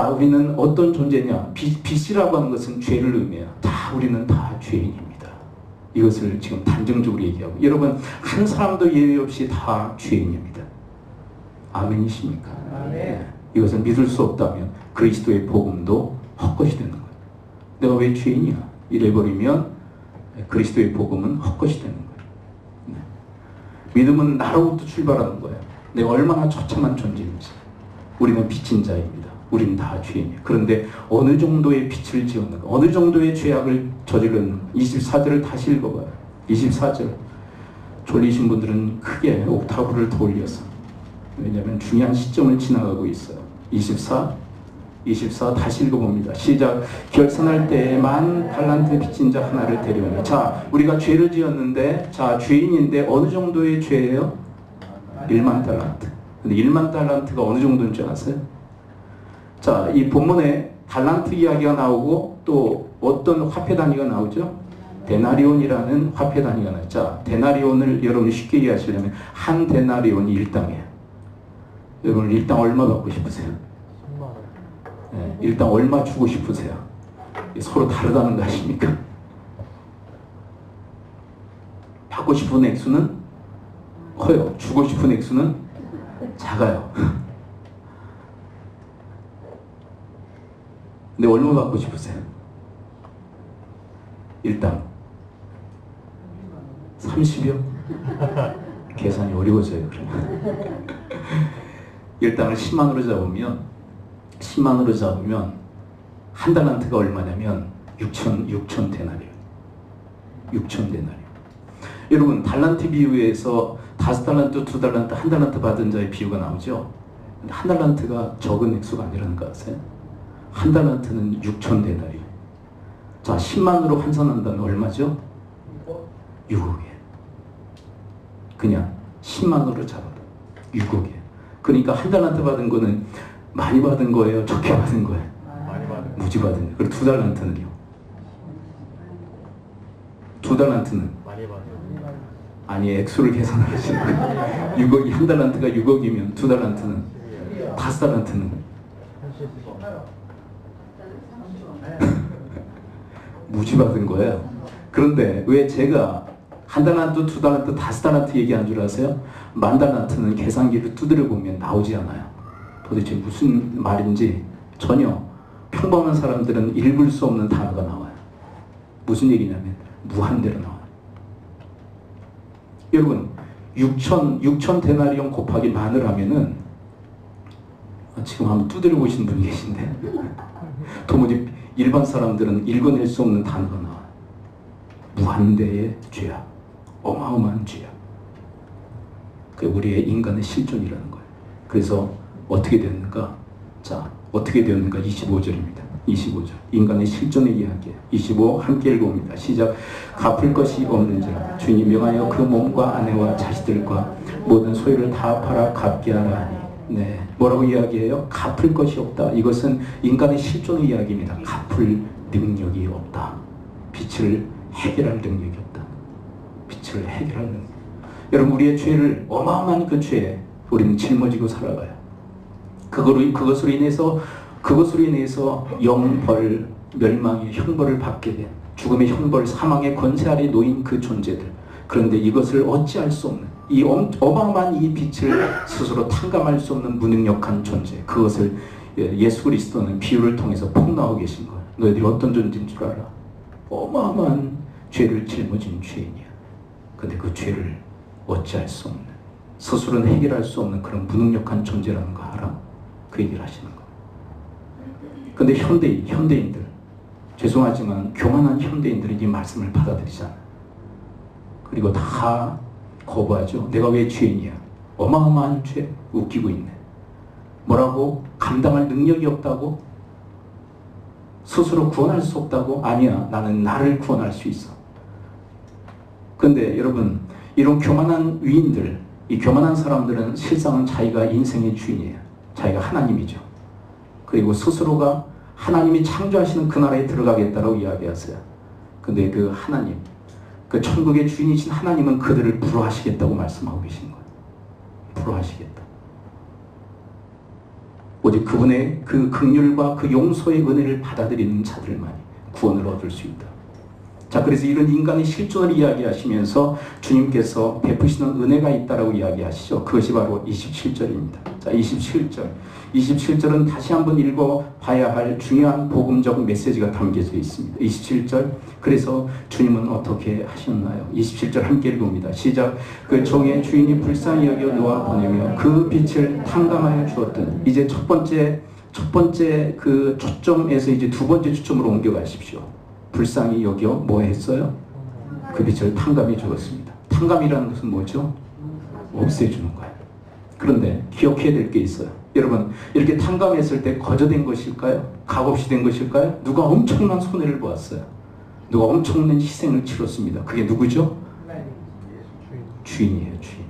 우리는 어떤 존재냐? 빚이라고 하는 것은 죄를 의미해요. 우리는 다 죄인입니다. 이것을 지금 단정적으로 얘기하고, 여러분, 한 사람도 예외 없이 다 죄인입니다. 아멘이십니까? 아멘. 이것을 믿을 수 없다면 그리스도의 복음도 헛것이 되는 거예요. 내가 왜 죄인이야? 이래버리면 그리스도의 복음은 헛것이 되는 거예요. 믿음은 나로부터 출발하는 거예요. 내가 얼마나 처참한 존재인지. 우리는 빚진 자입니다. 우리는 다 죄인이에요. 그런데 어느 정도의 빚을 지었는가, 어느 정도의 죄악을 저지른 24절을 다시 읽어봐요. 24절. 졸리신 분들은 크게 옥타브를 더 올려서, 왜냐하면 중요한 시점을 지나가고 있어요. 24, 24 다시 읽어봅니다. 시작. 결산할 때에 10,000달란트 빚진 자 하나를 데려오니. 자, 우리가 죄를 지었는데, 자, 죄인인데 어느 정도의 죄예요? 10,000달란트. 근데 10,000달란트가 어느 정도인 줄 아세요? 자, 이 본문에 달란트 이야기가 나오고 또 어떤 화폐 단위가 나오죠? 데나리온이라는 화폐 단위가 나와요. 자, 데나리온을 여러분이 쉽게 이해하시려면 한 데나리온이 일당이에요. 여러분 일당 얼마 받고 싶으세요? 네, 일당 얼마 주고 싶으세요? 서로 다르다는 거 아십니까? 받고 싶은 액수는 커요. 주고 싶은 액수는 작아요. 근데 얼마 받고 싶으세요? 일당 30여? 계산이 어려워져요. 그러면 일당을 10만으로 잡으면 한 달란트가 얼마냐면 6천 데나리온. 6천 데나리온. 여러분 달란트 비유에서 5달란트, 2달란트, 1달란트 받은 자의 비유가 나오죠. 근데 한 달란트가 적은 액수가 아니라는 거 아세요? 한 달란트는 6천 데나리온. 자, 10만으로 환산한다면 얼마죠? 6억이에요. 그냥 10만으로 잡아도 6억이에요. 그러니까 한 달란트 받은 거는 많이 받은 거예요? 적게 받은 거예요? 많이 받은 무지 받은 거예요. 그리고 2달란트는요? 2달란트는? 많이 받은 아니, 액수를 계산하시는 거예요. 6억이, 한 달란트가 6억이면 2달란트는? 5달란트는? 무지 받은 거예요. 그런데 왜 제가 한 달란트, 2달란트, 5달란트 얘기한 줄 아세요? 10,000달란트는 계산기를 두드려 보면 나오지 않아요. 도대체 무슨 말인지 전혀 평범한 사람들은 읽을 수 없는 단어가 나와요. 무슨 얘기냐면 무한대로 나와요. 여러분 6천 데나리온 곱하기 만을 하면은 지금 한번 두드려 보시는 분이 계신데 도무지 일반 사람들은 읽어낼 수 없는 단어가 나와요. 무한대의 죄악, 어마어마한 죄악. 그게 우리의 인간의 실존이라는 거예요. 그래서 어떻게 됐는가? 자, 어떻게 되었는가? 25절입니다. 25절. 인간의 실존의 이야기예요. 25 함께 읽어봅니다. 시작. 갚을 것이 없는지라 주님 명하여 그 몸과 아내와 자식들과 모든 소유를 다 팔아 갚게 하라 하니. 네, 뭐라고 이야기해요? 갚을 것이 없다. 이것은 인간의 실존의 이야기입니다. 갚을 능력이 없다. 빚을 해결할 능력이 없다. 빚을 해결할 능력. 여러분 우리의 죄를 어마어마한 그 죄에 우리는 짊어지고 살아가요. 그것으로 인해서 영벌, 멸망의 형벌을 받게 된 죽음의 형벌, 사망의 권세 아래 놓인 그 존재들. 그런데 이것을 어찌할 수 없는 이 어마어마한 이 빛을 스스로 탕감할 수 없는 무능력한 존재. 그것을 예수 그리스도는 비유를 통해서 폭로하고 계신 거예요. 너희들이 어떤 존재인 줄 알아? 어마어마한 죄를 짊어진 죄인이야. 근데 그 죄를 어찌할 수 없는, 스스로는 해결할 수 없는 그런 무능력한 존재라는 거 알아? 그 얘기를 하시는 거예요. 근데 현대인들, 죄송하지만 교만한 현대인들이 이 말씀을 받아들이지 않아요. 그리고 다 거부하죠. 내가 왜 죄인이야? 어마어마한 죄, 웃기고 있네. 뭐라고? 감당할 능력이 없다고? 스스로 구원할 수 없다고? 아니야, 나는 나를 구원할 수 있어. 근데 여러분, 이런 교만한 위인들, 이 교만한 사람들은 실상은 자기가 인생의 주인이에요. 자기가 하나님이죠. 그리고 스스로가 하나님이 창조하시는 그 나라에 들어가겠다라고 이야기하세요. 근데 그 하나님, 그 천국의 주인이신 하나님은 그들을 불허하시겠다고 말씀하고 계신 거예요. 불허하시겠다. 오직 그분의 그 긍휼과 그 용서의 은혜를 받아들이는 자들만이 구원을 얻을 수 있다. 자, 그래서 이런 인간의 실존을 이야기하시면서 주님께서 베푸시는 은혜가 있다라고 이야기하시죠. 그것이 바로 27절입니다. 자, 27절은 다시 한번 읽어봐야 할 중요한 복음적 메시지가 담겨져 있습니다. 27절. 그래서 주님은 어떻게 하셨나요? 27절 함께 읽어봅니다. 시작. 그 종의 주인이 불쌍히 여겨 놓아 보내며 그 빛을 탕감하여 주었던. 이제 첫 번째 그 초점에서 이제 두 번째 초점으로 옮겨가십시오. 불쌍히 여겨 뭐 했어요? 그 빛을 탕감해 주었습니다. 탕감이라는 것은 뭐죠? 없애주는 거예요. 그런데 기억해야 될 게 있어요. 여러분, 이렇게 탕감했을 때 거저된 것일까요? 값없이 된 것일까요? 누가 엄청난 손해를 보았어요. 누가 엄청난 희생을 치렀습니다. 그게 누구죠? 주인이에요, 주인.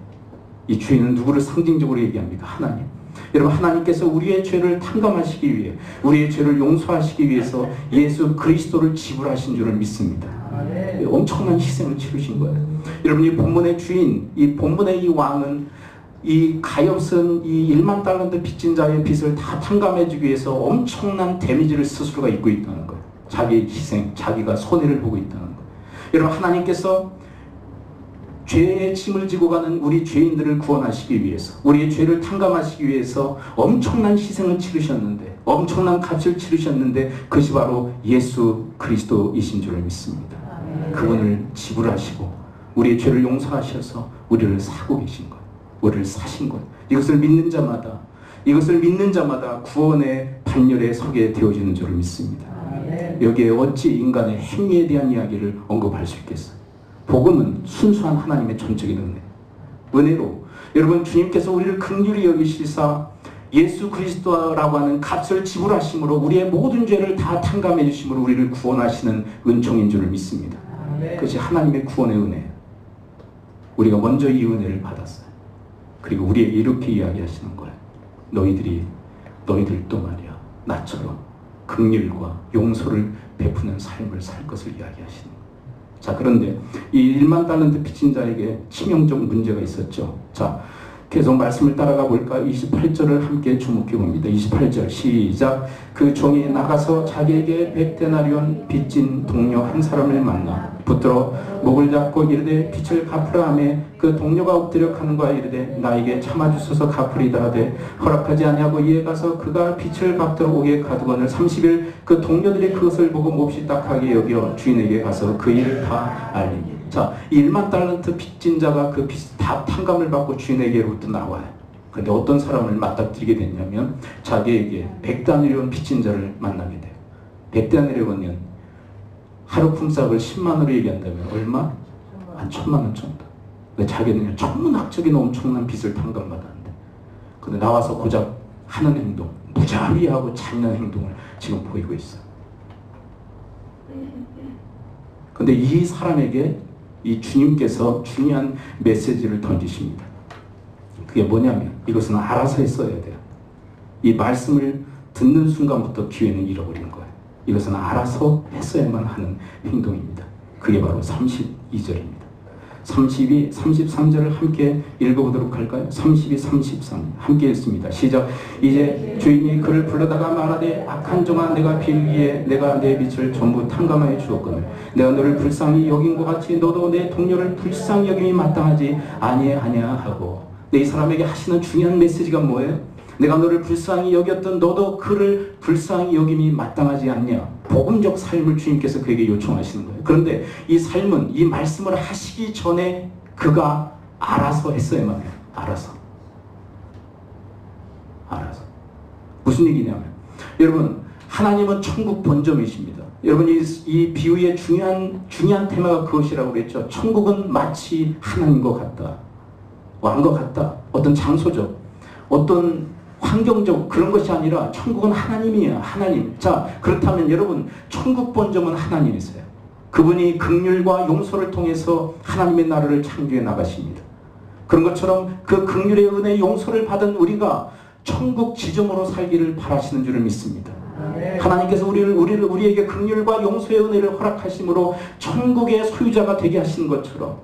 이 주인은 누구를 상징적으로 얘기합니까? 하나님. 여러분, 하나님께서 우리의 죄를 탕감하시기 위해, 우리의 죄를 용서하시기 위해서 예수 그리스도를 지불하신 줄을 믿습니다. 엄청난 희생을 치르신 거예요. 여러분, 이 본문의 주인, 이 본문의 이 왕은 이 가엾은 이 1만 달란트 빚진 자의 빚을 다 탕감해주기 위해서 엄청난 데미지를 스스로가 입고 있다는 거예요. 자기의 희생, 자기가 손해를 보고 있다는 거예요. 여러분, 하나님께서 죄의 짐을 지고 가는 우리 죄인들을 구원하시기 위해서, 우리의 죄를 탕감하시기 위해서 엄청난 희생을 치르셨는데, 엄청난 값을 치르셨는데, 그것이 바로 예수 그리스도이신 줄을 믿습니다. 그분을 지불하시고 우리의 죄를 용서하셔서 우리를 사고 계신 것, 우리를 사신 것, 이것을 믿는 자마다 구원의 판결에 서게 되어지는 줄을 믿습니다. 여기에 어찌 인간의 행위에 대한 이야기를 언급할 수 있겠어요? 복음은 순수한 하나님의 전적인 은혜로, 여러분, 주님께서 우리를 긍휼히 여기시사 예수 그리스도라고 하는 값을 지불하심으로 우리의 모든 죄를 다 탕감해 주심으로 우리를 구원하시는 은총인 줄을 믿습니다. 그것이 하나님의 구원의 은혜예요. 우리가 먼저 이 은혜를 받았어요. 그리고 우리에게 이렇게 이야기하시는 거예요. 너희들도 말이야, 나처럼 긍휼과 용서를 베푸는 삶을 살 것을 이야기하시는 거예요. 자, 그런데 이 1만 달란트 빚진 자에게 치명적 문제가 있었죠. 자, 계속 말씀을 따라가 볼까? 28절을 함께 주목해 봅니다. 28절 시작. 그 종이 나가서 자기에게 100데나리온 빚진 동료 한 사람을 만나 붙들어 목을 잡고 이르되 빚을 갚으라 하매 그 동료가 엎드려 가는과 이르되 나에게 참아주소서 갚으리다 하되 허락하지 아니하고 이에 가서 그가 빚을 갚도록 오게 가두거늘 30일 그 동료들이 그것을 보고 몹시 딱하게 여겨 주인에게 가서 그 일을 다 알리니. 자, 1만 달란트 빚진 자가 그 빚 다 탕감을 받고 주인에게로부터 나와요. 그런데 어떤 사람을 맞닥뜨리게 됐냐면 자기에게 100데나리온 빚진 자를 만나게 돼요. 100데나리온은 하루 품삯을 10만으로 얘기한다면 얼마? 한 1000만 원 정도. 근데 자기는 천문학적인 엄청난 빚을 탕감받았는데, 근데 나와서 고작 하는 행동, 무자비하고 잔인한 행동을 지금 보이고 있어요. 근데 이 사람에게 이 주님께서 중요한 메시지를 던지십니다. 그게 뭐냐면 이것은 알아서 했어야 돼요. 이 말씀을 듣는 순간부터 기회는 잃어버리는 거예요. 이것은 알아서 했어야만 하는 행동입니다. 그게 바로 32절입니다. 32, 33절을 함께 읽어보도록 할까요? 32, 33 함께 읽습니다. 시작. 이제 주인이 그를 불러다가 말하되 악한 종아, 내가 빌기에 내가 내 빚을 전부 탕감하여 주었거늘 내가 너를 불쌍히 여긴 것 같이 너도 내 동료를 불쌍히 여김이 마땅하지 아니하냐 하고. 이 사람에게 하시는 중요한 메시지가 뭐예요? 내가 너를 불쌍히 여겼던 너도 그를 불쌍히 여김이 마땅하지 않냐. 복음적 삶을 주님께서 그에게 요청하시는 거예요. 그런데 이 삶은 이 말씀을 하시기 전에 그가 알아서 했어야만 해요. 알아서. 무슨 얘기냐면 여러분, 하나님은 천국 본점이십니다. 여러분, 이 비유의 중요한 테마가 그것이라고 그랬죠. 천국은 마치 하나님과 같다, 왕과 같다. 어떤 장소적, 어떤 환경적 그런 것이 아니라 천국은 하나님이야. 하나님. 자, 그렇다면 여러분, 천국 본점은 하나님이세요. 그분이 긍휼과 용서를 통해서 하나님의 나라를 창조해 나가십니다. 그런 것처럼 그 긍휼의 은혜, 용서를 받은 우리가 천국 지점으로 살기를 바라시는 줄을 믿습니다. 하나님께서 우리에게 긍휼과 용서의 은혜를 허락하심으로 천국의 소유자가 되게 하시는 것처럼,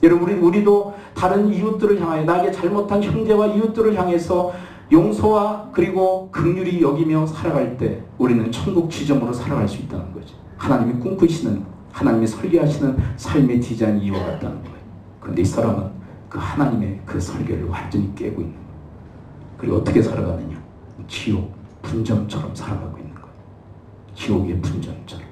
여러분, 우리도 다른 이웃들을 향하여, 나에게 잘못한 형제와 이웃들을 향해서 용서와 그리고 긍휼히 여기며 살아갈 때 우리는 천국 지점으로 살아갈 수 있다는 거죠. 하나님이 꿈꾸시는, 하나님이 설계하시는 삶의 디자인이 이와 같다는 거예요. 그런데 이 사람은 그 하나님의 그 설계를 완전히 깨고 있는 거예요. 그리고 어떻게 살아가느냐? 지옥 분점처럼 살아가고 있는 거예요. 지옥의 분점처럼.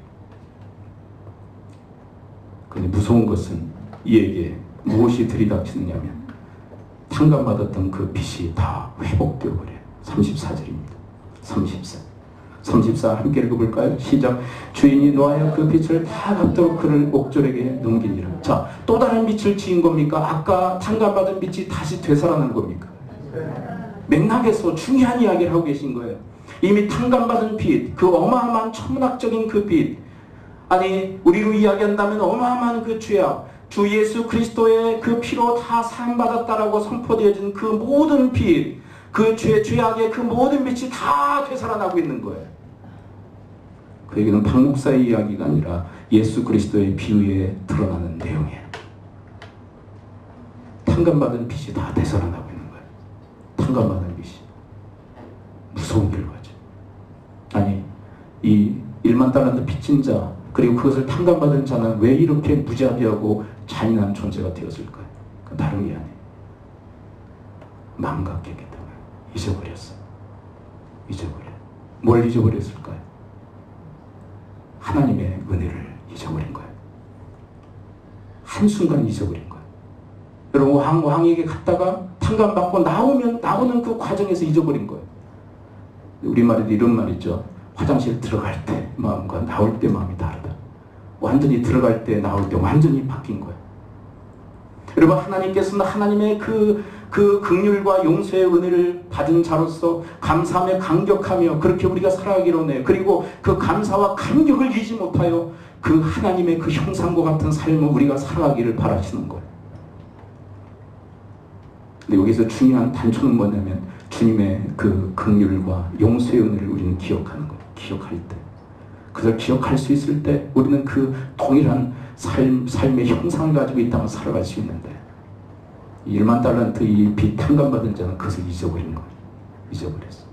그런데 무서운 것은 이에게 무엇이 들이닥치느냐면 탕감받았던 그 빚이 다 회복되어 버려요. 34절입니다. 34 함께 읽어볼까요? 시작. 주인이 노하여 그 빚을 다 갚도록 그를 옥졸에게 넘기니라. 자, 또 다른 빚을 지은 겁니까? 아까 탕감받은 빚이 다시 되살아난 겁니까? 맥락에서 중요한 이야기를 하고 계신 거예요. 이미 탕감받은 빛, 그 어마어마한 천문학적인 그 빛, 아니 우리로 이야기한다면 어마어마한 그 죄악, 주 예수 그리스도의 그 피로 다 사함받았다라고 선포되어진 그 모든 빛, 그 죄악의 그 모든 빛이 다 되살아나고 있는 거예요. 그 얘기는 박 목사의 이야기가 아니라 예수 그리스도의 비유에 드러나는 내용이에요. 탕감받은 빛이 다 되살아나고 있는 거예요. 탕감받은 빛이. 무서운 결과죠. 아니 이 1만 달란트 빚진 자, 그리고 그것을 탕감받은 자는 왜 이렇게 무자비하고 잔인한 존재가 되었을까요? 그 다른 게 아니에요. 망각했기 때문에 잊어버렸어. 잊어버려. 뭘 잊어버렸을까요? 하나님의 은혜를 잊어버린 거예요. 한순간 잊어버린 거예요. 여러분 왕에게 갔다가 탕감받고 나오는 그 과정에서 잊어버린 거예요. 우리말에도 이런 말 있죠. 화장실 들어갈 때 마음과 나올 때 마음이 다르다. 완전히 들어갈 때 나올 때 완전히 바뀐 거예요. 여러분 하나님께서는 하나님의 그 긍휼과 용서의 은혜를 받은 자로서 감사하며 감격하며 그렇게 우리가 살아가기로 해. 그리고 그 감사와 감격을 잊지 못하여 그 하나님의 그 형상과 같은 삶을 우리가 살아가기를 바라시는 거예요. 근데 여기서 중요한 단초는 뭐냐면 주님의 그 긍휼과 용서의 은혜를 우리는 기억하는 거예요. 기억할 때. 그걸 기억할 수 있을 때 우리는 그 동일한 삶의 형상을 가지고 이 땅을 살아갈 수 있는데 1만 달란트 이 빚 탕감받은 자는 그것을 잊어버린 거예요. 잊어버렸어.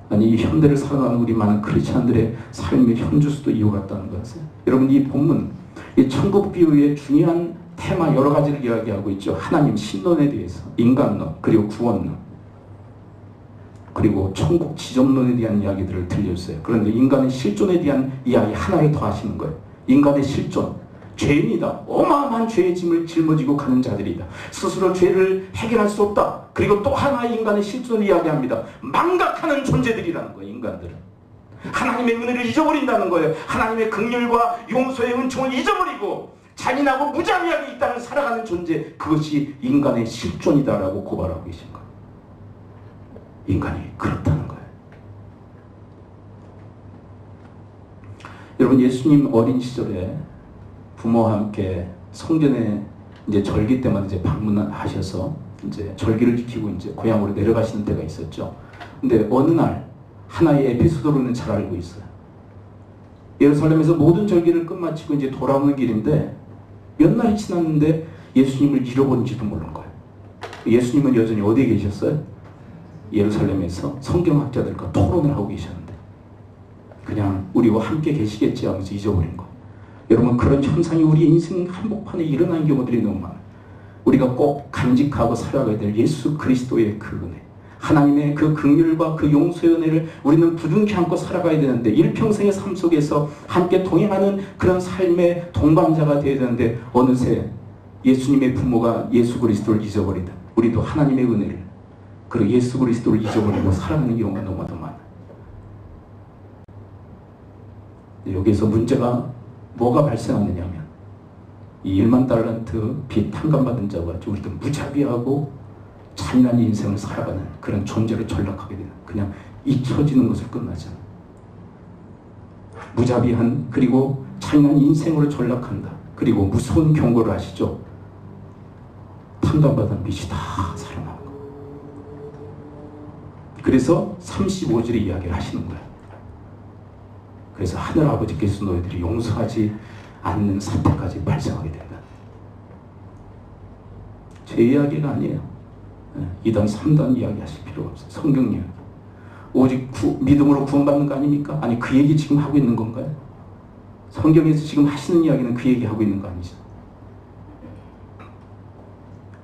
아니 이 현대를 살아가는 우리 많은 크리스찬들의 삶의 현주소도 이와 같다는 것은 여러분 이 본문 이 천국 비유의 중요한 테마 여러 가지를 이야기하고 있죠. 하나님 신론에 대해서 인간론 그리고 구원론 그리고 천국 지점론에 대한 이야기들을 들려주세요. 그런데 인간의 실존에 대한 이야기 하나에 더하시는 거예요. 인간의 실존, 죄인이다. 어마어마한 죄의 짐을 짊어지고 가는 자들이다. 스스로 죄를 해결할 수 없다. 그리고 또 하나의 인간의 실존을 이야기합니다. 망각하는 존재들이라는 거예요. 인간들은. 하나님의 은혜를 잊어버린다는 거예요. 하나님의 긍휼과 용서의 은총을 잊어버리고 잔인하고 무자비하게 이 땅을 살아가는 존재, 그것이 인간의 실존이다라고 고발하고 계신 거예요. 인간이 그렇다는 거예요. 여러분 예수님 어린 시절에 부모와 함께 성전에 이제 절기 때마다 이제 방문하셔서 이제 절기를 지키고 이제 고향으로 내려가시는 때가 있었죠. 근데 어느 날 하나의 에피소드로는 잘 알고 있어요. 예루살렘에서 모든 절기를 끝마치고 이제 돌아오는 길인데 몇 날이 지났는데 예수님을 잃어버린지도 모르는 거예요. 예수님은 여전히 어디에 계셨어요? 예루살렘에서 성경학자들과 토론을 하고 계셨는데 그냥 우리와 함께 계시겠지 하면서 잊어버린 거예요. 여러분 그런 현상이 우리 인생 한복판에 일어난 경우들이 너무 많아요. 우리가 꼭 간직하고 살아가야 될 예수 그리스도의 그 은혜, 하나님의 그 긍휼과 그 용서의 은혜를 우리는 부둥켜 안고 살아가야 되는데 일평생의 삶 속에서 함께 동행하는 그런 삶의 동반자가 되어야 되는데 어느새 예수님의 부모가 예수 그리스도를 잊어버리다. 우리도 하나님의 은혜를 그리고 예수 그리스도를 잊어버리고 살아가는 경우가 너무나도 많아요. 여기서 문제가 뭐가 발생하느냐면 이 1만 달란트 빚 탕감받은 자와 우리도 무자비하고 잔인한 인생을 살아가는 그런 존재로 전락하게 되는, 그냥 잊혀지는 것을 끝나잖아요. 무자비한 그리고 잔인한 인생으로 전락한다. 그리고 무서운 경고를 하시죠. 탕감받은 빚이 다 살아나는 거예요. 그래서 35절에 이야기를 하시는 거예요. 그래서 하늘 아버지께서 너희들이 용서하지 않는 사태까지 발생하게 된다. 제 이야기가 아니에요. 2단 3단 이야기 하실 필요가 없어요. 성경 이야기. 오직 믿음으로 구원받는 거 아닙니까? 아니 그 얘기 지금 하고 있는 건가요? 성경에서 지금 하시는 이야기는 그 얘기 하고 있는 거 아니죠?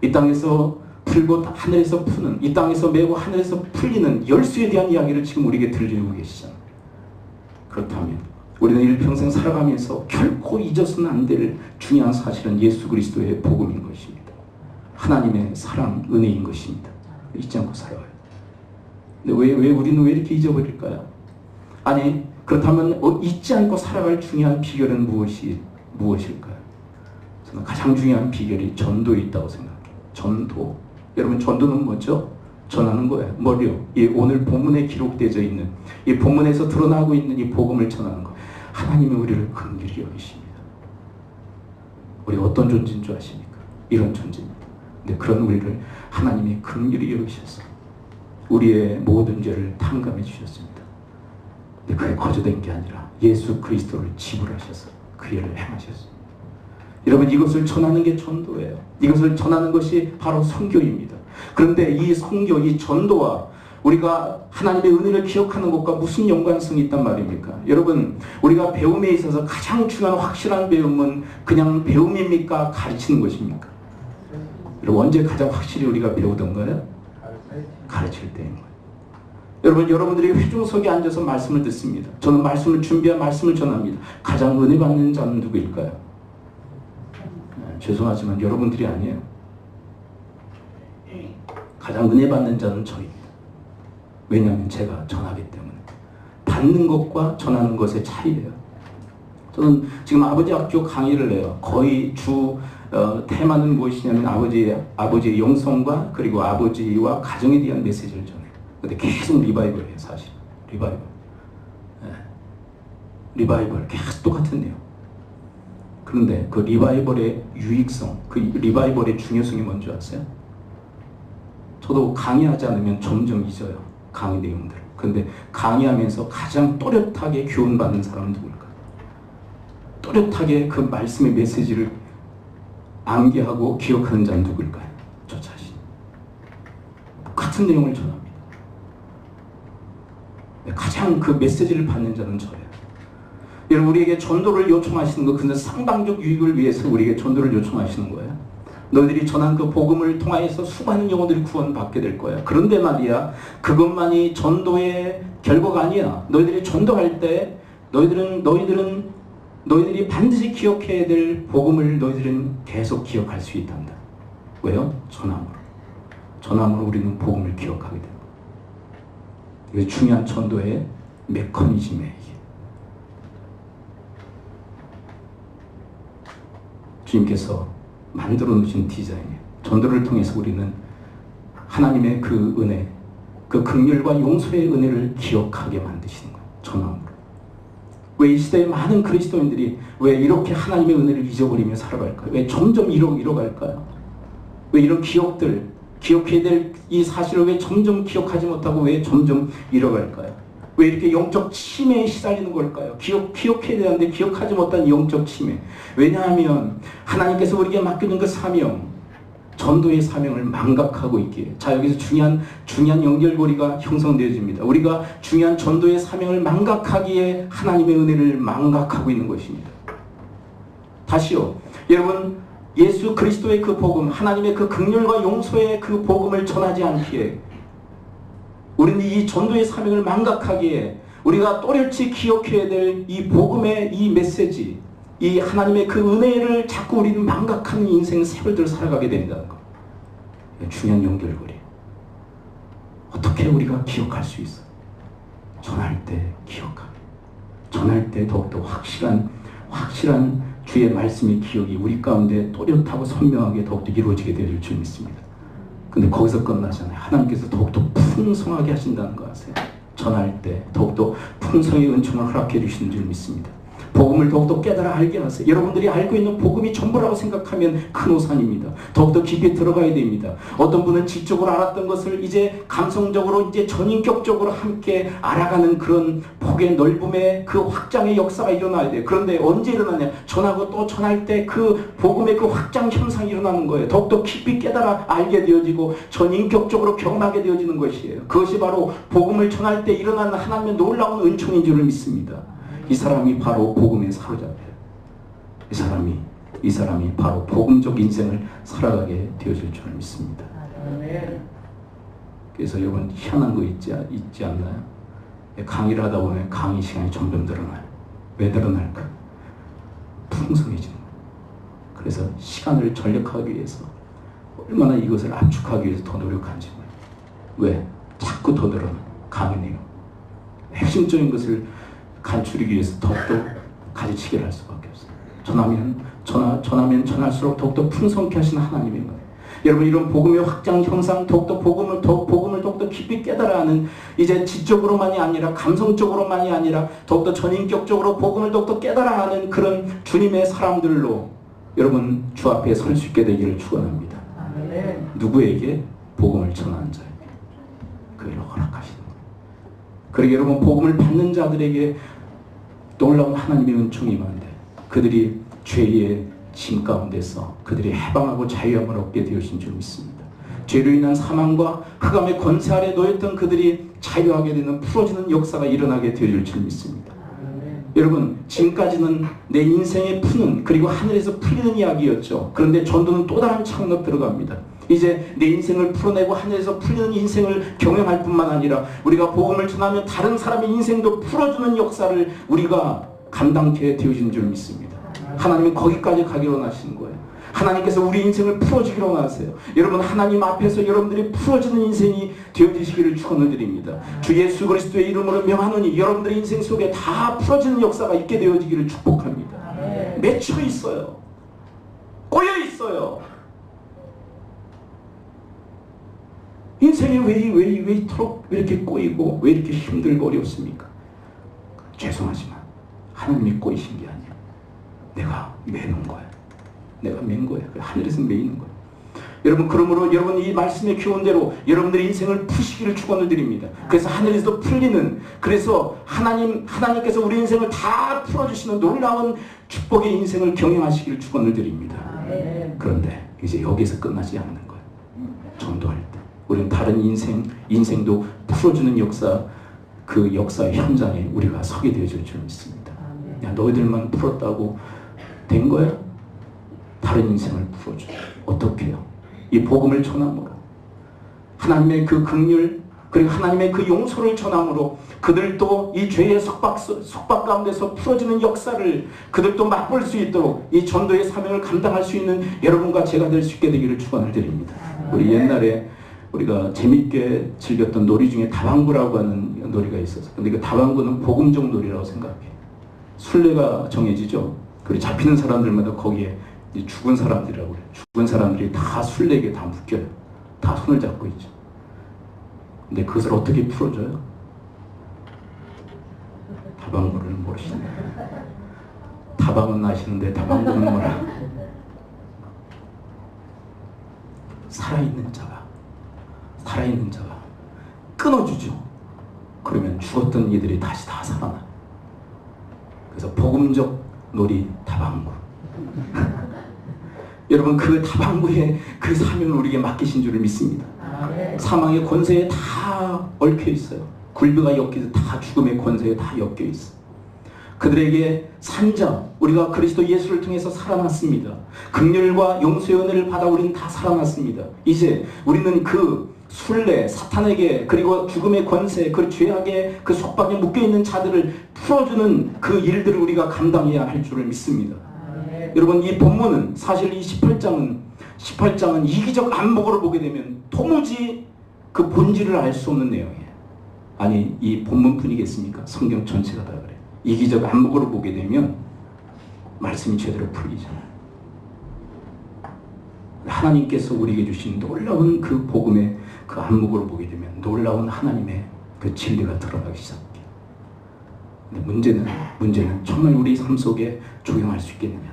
이 땅에서 풀고 하늘에서 푸는, 이 땅에서 매고 하늘에서 풀리는 열수에 대한 이야기를 지금 우리에게 들려주고 계시잖아요. 그렇다면 우리는 일평생 살아가면서 결코 잊어서는 안 될 중요한 사실은 예수 그리스도의 복음인 것입니다. 하나님의 사랑, 은혜인 것입니다. 잊지 않고 살아가요. 근데 왜 우리는 왜 이렇게 잊어버릴까요? 아니 그렇다면 잊지 않고 살아갈 중요한 비결은 무엇일까요? 저는 가장 중요한 비결이 전도에 있다고 생각해요. 전도. 여러분 전도는 뭐죠? 전하는 거예요. 뭐요? 이 오늘 본문에 기록되어 있는 이 본문에서 드러나고 있는 이 복음을 전하는 거. 하나님이 우리를 긍휼히 여기십니다. 우리 어떤 존재인 줄 아십니까? 이런 존재입니다. 근데 그런 우리를 하나님이 긍휼히 여기셔서 우리의 모든 죄를 탕감해 주셨습니다. 근데 그게 거저된 게 아니라 예수 그리스도를 지불하셔서 그 일을 행하셨습니다. 여러분, 이것을 전하는 게 전도예요. 이것을 전하는 것이 바로 선교입니다. 그런데 이 선교, 이 전도와 우리가 하나님의 은혜를 기억하는 것과 무슨 연관성이 있단 말입니까? 여러분, 우리가 배움에 있어서 가장 중요한 확실한 배움은 그냥 배움입니까? 가르치는 것입니까? 여러분, 언제 가장 확실히 우리가 배우던가요? 가르칠 때인 거예요. 여러분, 여러분들이 회중석에 앉아서 말씀을 듣습니다. 저는 말씀을 준비한 말씀을 전합니다. 가장 은혜 받는 자는 누구일까요? 죄송하지만 여러분들이 아니에요. 가장 은혜 받는 자는 저입니다. 왜냐하면 제가 전하기 때문에. 받는 것과 전하는 것의 차이예요. 저는 지금 아버지 학교 강의를 해요. 거의 테마는 무엇이냐면 아버지의 영성과 그리고 아버지와 가정에 대한 메시지를 전해요. 근데 계속 리바이벌이에요, 사실. 리바이벌. 네. 리바이벌 계속 똑같은 내용. 그런데 그 리바이벌의 유익성, 그 리바이벌의 중요성이 뭔지 아세요? 저도 강의하지 않으면 점점 잊어요. 강의 내용들. 그런데 강의하면서 가장 또렷하게 교훈받는 사람은 누굴까? 또렷하게 그 말씀의 메시지를 암기하고 기억하는 자는 누굴까요? 저 자신. 같은 내용을 전합니다. 가장 그 메시지를 받는 자는 저예요. 여러분, 우리에게 전도를 요청하시는 거, 근데 상당적 유익을 위해서 우리에게 전도를 요청하시는 거예요. 너희들이 전한 그 복음을 통하여서 수많은 영혼들이 구원받게 될 거야. 그런데 말이야, 그것만이 전도의 결과가 아니야. 너희들이 전도할 때 너희들이 반드시 기억해야 될 복음을 너희들은 계속 기억할 수 있단다. 왜요? 전함으로 우리는 복음을 기억하게 됩니다. 이게 중요한 전도의 메커니즘이에요. 주님께서 만들어 놓으신 디자인이에요. 전도를 통해서 우리는 하나님의 그 은혜, 그 긍휼과 용서의 은혜를 기억하게 만드시는 거예요. 전함으로. 왜 이 시대의 많은 그리스도인들이 왜 이렇게 하나님의 은혜를 잊어버리며 살아갈까요? 왜 점점 잃어갈까요? 왜 이런 기억해야 될 이 사실을 왜 점점 기억하지 못하고 왜 점점 잃어갈까요? 왜 이렇게 영적 치매에 시달리는 걸까요? 기억해야 되는데 기억하지 못한 영적 치매. 왜냐하면 하나님께서 우리에게 맡겨준 그 사명, 전도의 사명을 망각하고 있기에. 자, 여기서 중요한 연결고리가 형성되어집니다. 우리가 중요한 전도의 사명을 망각하기에 하나님의 은혜를 망각하고 있는 것입니다. 다시요. 여러분, 예수 그리스도의 그 복음, 하나님의 그 긍휼과 용서의 그 복음을 전하지 않기에 우리는 이 전도의 사명을 망각하기에 우리가 또렷이 기억해야 될 이 복음의 이 메시지, 이 하나님의 그 은혜를 자꾸 우리는 망각하는 인생 세월들을 살아가게 된다는 것. 중요한 연결고리. 어떻게 우리가 기억할 수 있어? 전할 때 기억하게. 전할 때 더욱더 확실한 주의 말씀의 기억이 우리 가운데 또렷하고 선명하게 더욱더 이루어지게 될 줄 믿습니다. 근데 거기서 끝나잖아요. 하나님께서 더욱더 풍성하게 하신다는 거 아세요? 전할 때 더욱더 풍성의 은총을 허락해 주시는 줄 믿습니다. 복음을 더욱더 깨달아 알게 하세요. 여러분들이 알고 있는 복음이 전부라고 생각하면 큰 오산입니다. 더욱더 깊이 들어가야 됩니다. 어떤 분은 지적으로 알았던 것을 이제 감성적으로 이제 전인격적으로 함께 알아가는 그런 폭의 넓음의 그 확장의 역사가 일어나야 돼요. 그런데 언제 일어나냐? 전하고 또 전할 때 그 복음의 그 확장 현상이 일어나는 거예요. 더욱더 깊이 깨달아 알게 되어지고 전인격적으로 경험하게 되어지는 것이에요. 그것이 바로 복음을 전할 때 일어나는 하나님의 놀라운 은총인 줄을 믿습니다. 이 사람이 바로 복음에 사로잡혀요. 이 사람이 바로 복음적 인생을 살아가게 되어질 줄 믿습니다. 그래서 여러분, 희한한 거 있지 않나요? 강의를 하다 보면 강의 시간이 점점 늘어나요. 왜 늘어날까? 풍성해지는 거예요. 그래서 시간을 전력하기 위해서 얼마나 이것을 압축하기 위해서 더 노력하는지. 왜? 자꾸 더 늘어나. 강의 내용. 핵심적인 것을 간추리기 위해서 더욱더 가지치기를 할 수밖에 없어요. 전하면 전할수록 더욱더 풍성케 하시는 하나님의 은혜. 여러분 이런 복음의 확장 형상 더욱더 복음을 더욱더 깊이 깨달아 하는 이제 지적으로만이 아니라 감성적으로만이 아니라 더욱더 전인격적으로 복음을 더욱더 깨달아 하는 그런 주님의 사람들로 여러분 주 앞에 설 수 있게 되기를 축원합니다. 누구에게? 복음을 전하는 자에게 그를 허락하시는 거예요. 그리고 여러분 복음을 받는 자들에게 놀라운 하나님의 은총이 임한데 그들이 죄의 짐 가운데서 그들이 해방하고 자유함을 얻게 되어진 줄 믿습니다. 죄로 인한 사망과 흑암의 권세 아래 놓였던 그들이 자유하게 되는 풀어지는 역사가 일어나게 되어질 줄 믿습니다. 여러분 지금까지는 내 인생의 푸는 그리고 하늘에서 풀리는 이야기였죠. 그런데 전도는 또 다른 창로 들어갑니다. 이제 내 인생을 풀어내고 하늘에서 풀리는 인생을 경험할 뿐만 아니라 우리가 복음을 전하면 다른 사람의 인생도 풀어주는 역사를 우리가 감당케 되어진 줄 믿습니다. 하나님은 거기까지 가기로 원하시는 거예요. 하나님께서 우리 인생을 풀어주기로 원하세요. 여러분 하나님 앞에서 여러분들이 풀어지는 인생이 되어지시기를 축원을 드립니다. 주 예수 그리스도의 이름으로 명하노니 여러분들의 인생 속에 다 풀어지는 역사가 있게 되어지기를 축복합니다. 맺혀 있어요. 꼬여 있어요. 인생이 왜 이토록 왜 이렇게 꼬이고 왜 이렇게 힘들고 어렵습니까? 죄송하지만 하나님이 꼬이신 게 아니에요. 내가 매는 거예요. 내가 맨 거예요. 하늘에서 매이는 거예요. 여러분 그러므로 여러분 이 말씀의 교훈대로 여러분들의 인생을 푸시기를 축원을 드립니다. 그래서 하늘에서 풀리는 그래서 하나님께서 우리 인생을 다 풀어주시는 놀라운 축복의 인생을 경영하시기를 축원을 드립니다. 그런데 이제 여기서 끝나지 않는 거예요. 전도할 때 우리는 다른 인생도 풀어주는 역사 그 역사의 현장에 우리가 서게 되어질 줄 믿습니다. 야 너희들만 풀었다고 된 거야? 다른 인생을 풀어줘. 어떻게 해요? 이 복음을 전함으로 하나님의 그 긍휼 그리고 하나님의 그 용서를 전함으로 그들도 이 죄의 속박 가운데서 풀어지는 역사를 그들도 맛볼 수 있도록 이 전도의 사명을 감당할 수 있는 여러분과 제가 될 수 있게 되기를 축원을 드립니다. 우리 옛날에 우리가 재밌게 즐겼던 놀이 중에 다방구라고 하는 놀이가 있어서 근데 그 다방구는 복음적 놀이라고 생각해. 순례가 정해지죠. 그리고 잡히는 사람들마다 거기에 죽은 사람들이라고 그래요. 죽은 사람들이 다 순례에 다 묶여요. 다 손을 잡고 있죠. 근데 그것을 어떻게 풀어줘요? 다방구를 모르시네. 다방은 아시는데 다방구는 뭐라? 살아있는 자가 끊어주죠. 그러면 죽었던 이들이 다시 다 살아나. 그래서 복음적 놀이 다방구. 여러분 그 다방구의 그 사명을 우리에게 맡기신 줄을 믿습니다. 사망의 권세에 다 얽혀 있어요. 굴비가 엮여서 다 죽음의 권세에 다 엮여 있어. 그들에게 산자 우리가 그리스도 예수를 통해서 살아났습니다. 긍휼과 용서의 은혜를 받아 우리는 다 살아났습니다. 이제 우리는 그 순례 사탄에게 그리고 죽음의 권세 그 죄악의 그 속박에 묶여있는 자들을 풀어주는 그 일들을 우리가 감당해야 할 줄을 믿습니다. 여러분 이 본문은 사실 이 18장은 이기적 안목으로 보게 되면 도무지 그 본질을 알 수 없는 내용이에요. 아니 이 본문뿐이겠습니까? 성경 전체가 다 그래요. 이기적 안목으로 보게 되면 말씀이 제대로 풀리잖아요. 하나님께서 우리에게 주신 놀라운 그 복음의 그 안목으로 보게 되면 놀라운 하나님의 그 진리가 드러나기 시작해요. 근데 문제는 정말 우리 삶 속에 적용할 수 있겠느냐.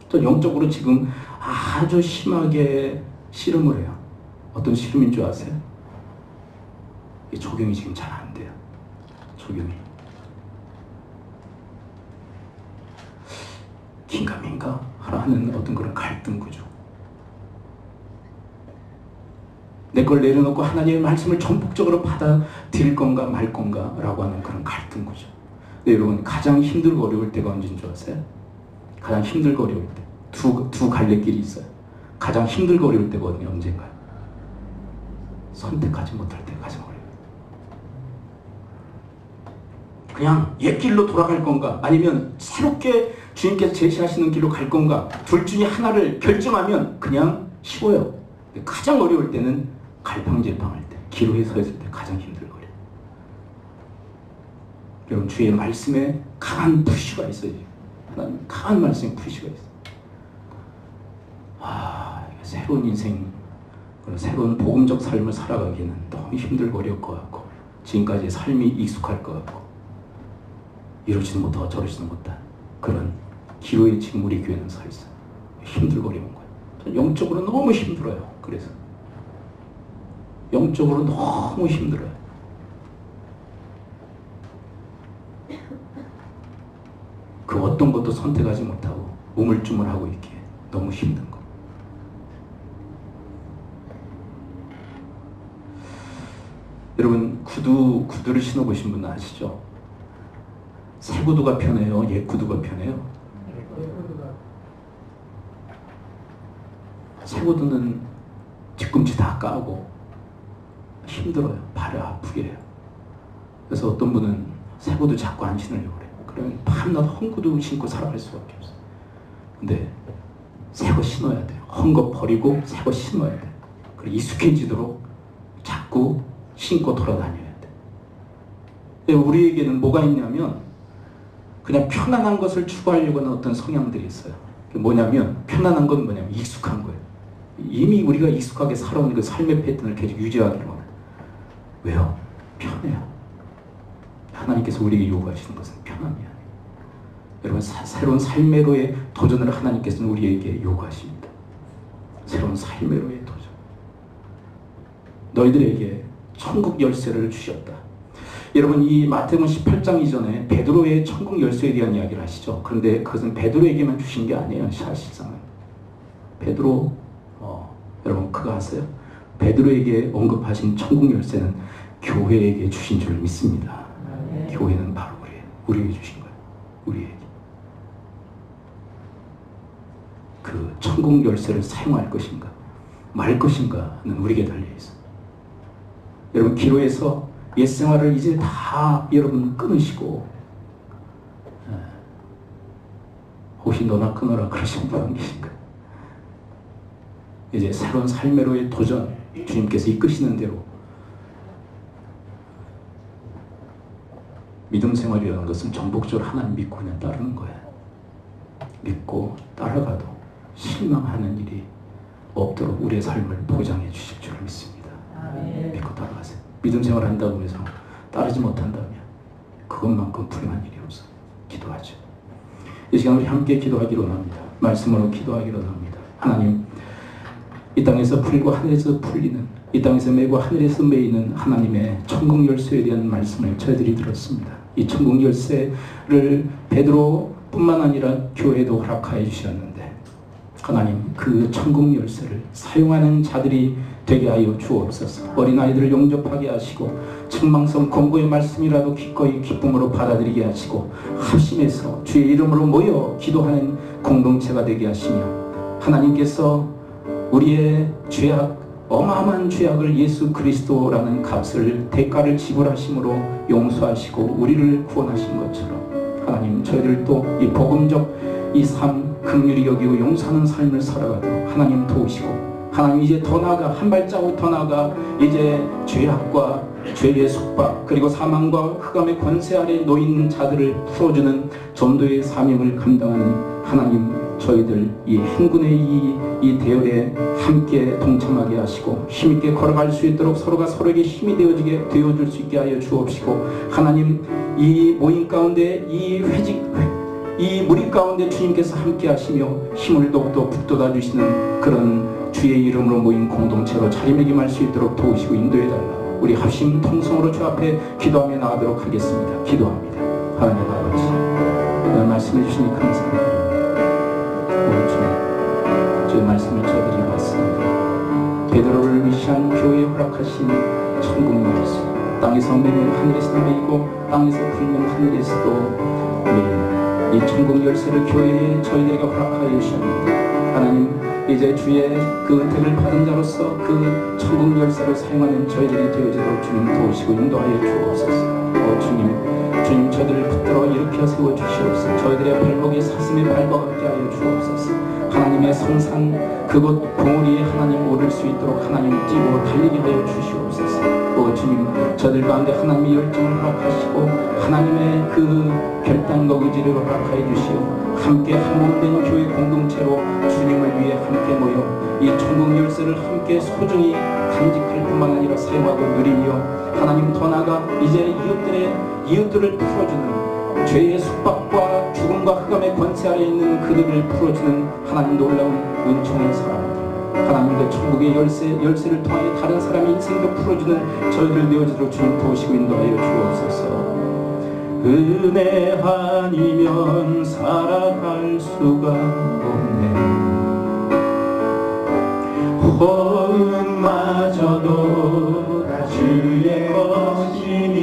또 영적으로 지금 아주 심하게 씨름을 해요. 어떤 씨름인 줄 아세요? 이 적용이 지금 잘 안 돼요. 적용이. 긴가민가 하는 어떤 그런 갈등 구조. 내 걸 내려놓고 하나님의 말씀을 전폭적으로 받아들일 건가 말 건가 라고 하는 그런 갈등 구조. 근데 여러분 가장 힘들고 어려울 때가 언제인 줄 아세요? 가장 힘들고 어려울 때 두 갈래길이 있어요. 가장 힘들고 어려울 때가 언제인가요? 선택하지 못할 때 가장 어려워요. 그냥 옛 길로 돌아갈 건가 아니면 새롭게 주님께서 제시하시는 길로 갈 건가 둘 중에 하나를 결정하면 그냥 쉬워요. 가장 어려울 때는 갈팡질팡할 때 기로에 서 있을 때 가장 힘들고 어려워요. 여러분 주의 말씀에 강한 푸시가 있어요. 하나님 강한 말씀에 푸시가 있어요. 새로운 인생, 새로운 복음적 삶을 살아가기는 너무 힘들고 어려울 것 같고 지금까지의 삶이 익숙할 것 같고 이러지도 못하고 저러지도 못한 그런 기로에 지금 우리 교회는 서 있어요. 힘들고 어려운 거예요. 영적으로 너무 힘들어요. 그래서 영적으로 너무 힘들어요. 그 어떤 것도 선택하지 못하고 우물쭈물하고 있기에 너무 힘든 거. 여러분 구두를 신어보신 분 아시죠? 새 구두가 편해요? 옛 구두가 편해요? 새 구두는 뒤꿈치 다 까고 힘들어요. 발이 아프게 해요. 그래서 어떤 분은 새 구두 자꾸 안 신으려고 그래요. 그러면 밤낮 헝구두 신고 살아갈 수밖에 없어요. 근데 새 거 신어야 돼요. 헝 거 버리고 새 거 신어야 돼요. 그리고 익숙해지도록 자꾸 신고 돌아다녀야 돼. 우리에게는 뭐가 있냐면 그냥 편안한 것을 추구하려고 하는 어떤 성향들이 있어요. 뭐냐면 편안한 건 뭐냐면 익숙한 거예요. 이미 우리가 익숙하게 살아온 그 삶의 패턴을 계속 유지하기로 해요. 왜요? 편해요. 하나님께서 우리에게 요구하시는 것은 편함이야. 여러분 새로운 삶의로의 도전을 하나님께서는 우리에게 요구하십니다. 새로운 삶의로의 도전. 너희들에게 천국 열쇠를 주셨다. 여러분 이 마태복음 18장 이전에 베드로의 천국 열쇠에 대한 이야기를 하시죠. 그런데 그것은 베드로에게만 주신 게 아니에요. 사실상은 베드로 여러분 그거 아세요? 베드로에게 언급하신 천국 열쇠는 교회에게 주신 줄 믿습니다. 교회는 바로 우리에게 주신 거예요. 우리에게 그 천국 열쇠를 사용할 것인가 말 것인가는 우리에게 달려 있어요. 여러분 기로에서 옛 생활을 이제 다 여러분 끊으시고 혹시 너나 끊어라 그러신 분 안 계신가요? 이제 새로운 삶의로의 도전 주님께서 이끄시는 대로 믿음 생활이라는 것은 전복적으로 하나님 믿고 그냥 따르는 거예요. 믿고 따라가도 실망하는 일이 없도록 우리의 삶을 보장해 주실 줄 믿습니다. 믿고 따라가세요. 믿음 생활 한다고 해서 따르지 못한다면 그것만큼 불행한 일이 없어요. 기도하죠. 이 시간 우리 함께 기도하기로 합니다. 말씀으로 기도하기로 합니다. 하나님, 이 땅에서 풀고 하늘에서 풀리는, 이 땅에서 매고 하늘에서 매이는 하나님의 천국 열쇠에 대한 말씀을 저희들이 들었습니다. 이 천국 열쇠를 베드로뿐만 아니라 교회도 허락하여 주셨는데 하나님 그 천국 열쇠를 사용하는 자들이 되게 하여 주옵소서. 어린아이들을 용접하게 하시고 책망성 권고의 말씀이라도 기꺼이 기쁨으로 받아들이게 하시고 합심해서 주의 이름으로 모여 기도하는 공동체가 되게 하시며 하나님께서 우리의 죄악, 어마어마한 죄악을 예수 그리스도라는 값을 대가를 지불하심으로 용서하시고 우리를 구원하신 것처럼 하나님 저희들도 이 복음적 이 삶 긍휼히 여기고 용서하는 삶을 살아가도록 하나님 도우시고 하나님 이제 더 나아가 한 발자국 더 나아가 이제 죄악과 죄의 속박 그리고 사망과 흑암의 권세 아래 놓인 자들을 풀어주는 전도의 사명을 감당하는 하나님 저희들 이 행군의 이 대열에 함께 동참하게 하시고 힘있게 걸어갈 수 있도록 서로가 서로에게 힘이 되어줄 수 있게 하여 주옵시고 하나님 이 모임 가운데 이 무리 가운데 주님께서 함께 하시며 힘을 더욱더 북돋아 주시는 그런 주의 이름으로 모인 공동체로 자리매김할 수 있도록 도우시고 인도해달라. 우리 합심 통성으로 주 앞에 기도하며 나가도록 하겠습니다. 기도합니다. 하나님 아버지 오늘 말씀해 주시니 감사합니다. 오늘 주님 주의 말씀을 저들이 봤습니다. 베드로를 위시한 교회에 허락하신 천국 열쇠 땅에서 매면 하늘에서 매이고 땅에서 풀면 하늘에서도 매이는 이 천국 열쇠를 교회에 저희들에게 허락하여 주셨는데 하나님 이제 주의 그 은택을 받은 자로서 그 천국 열쇠를 사용하는 저희들이 되어지도록 주님 도우시고 인도하여 주옵소서. 주님 저들을 붙들어 일으켜 세워 주시옵소서. 저희들의 발목이 사슴의 발과 같게 하여 주옵소서. 하나님의 하나님의 성산 그곳 봉우리에 하나님 오를 수 있도록 하나님 뛰고 달리게 하여 주시옵소서. 주님, 저들 가운데 하나님의 열정을 허락하시고 하나님의 그 결단과 의지를 허락하여 주시오. 함께 한몸된 교회 공동체로 주님을 위해 함께 모여 이 천국 열쇠를 함께 소중히 간직할 뿐만 아니라 사용하고 누리며 하나님 더 나아가 이제 이웃들을 풀어주는 죄의 속박과 죽음과 흑암의 권세 아래 있는 그들을 풀어주는 하나님 놀라운 은총의 사람들, 하나님의 천국의 열쇠를 통하여 다른 사람의 인생도 풀어주는 저희들 되어지도록 주님 도우시고 인도하여 주옵소서. 은혜 아니면 살아갈 수가 없네. 호흡마저도 다 주의 것이니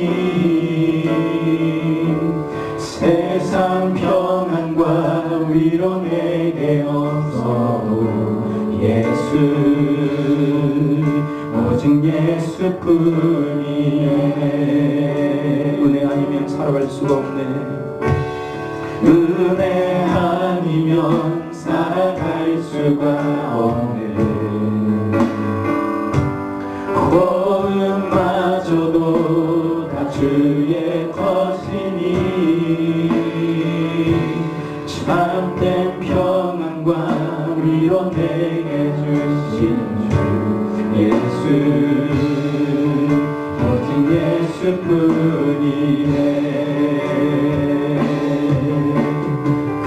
세상 평안과 위로 내게 없어도 예수 오직 예수뿐이네. 은혜 아니면 살아갈 수가 없네. 은혜 아니면 살아갈 수가 없네. 호흡마저도 다 주의 것이니 참된 평안과 위로 내게 주신 주 예수 오직 예수뿐이네.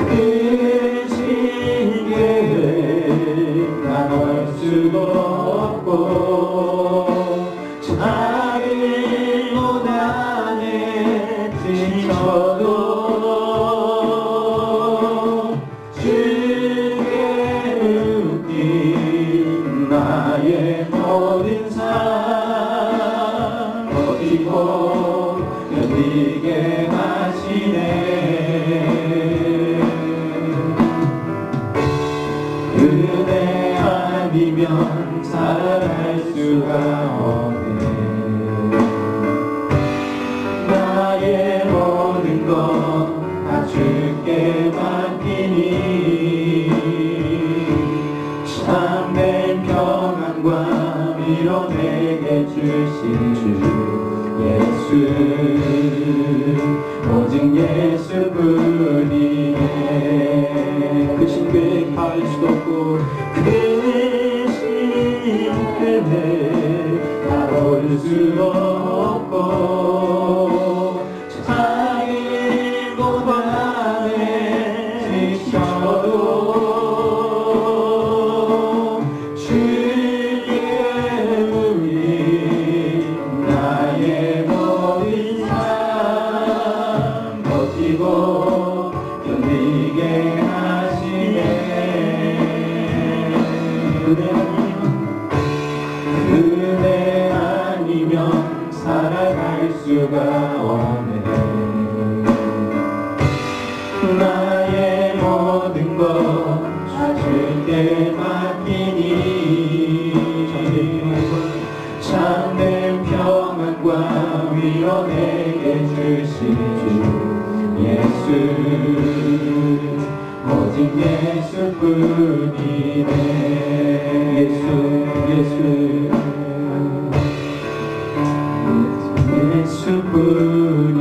그 시기에 난 올 수도 없고 자기 못하네 지쳐도 주께 웃긴 나의 모든 삶 버티고 견디게 하시네. 은혜 아니면 살아갈 수가 없네. 나의 모든 것 다 주께 맡기니 참된 평안과 위로 내게 주신 주 예수 오직 예수뿐이네. 그 신교에 갈 수도 없고 그 신교에 나올 수도 없고 자기 고난에 지쳐도 주의 우리 나의 모든 삶 버티고 견디게 하시네. 은혜 아니면 살아갈 수가 없네. 나의 모든 것 주께 맡기니 참된 평안과 위로 내게 주신 주 예수 오직 예수뿐이네. 예수뿐이네.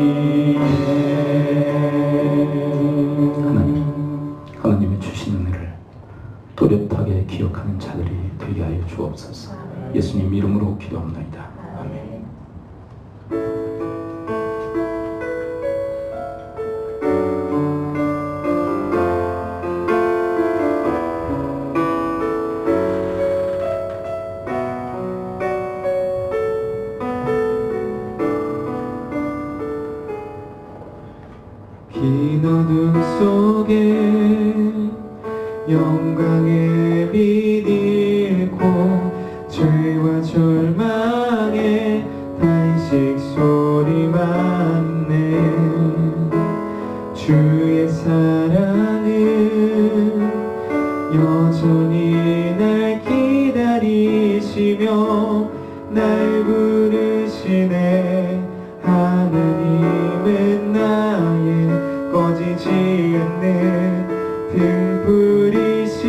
하나님의 주신 은혜를 또렷하게 기억하는 자들이 되게 하여 주옵소서. 예수님 이름으로 기도합니다. 아멘. 긴 어둠 속에 영광의 빛 잃고 죄와 절망에 단식 소리만 내 주의 사랑은 여전히 날 기다리시며 날 부르시네. 하나님은 나의 꺼지지 않는 등불이시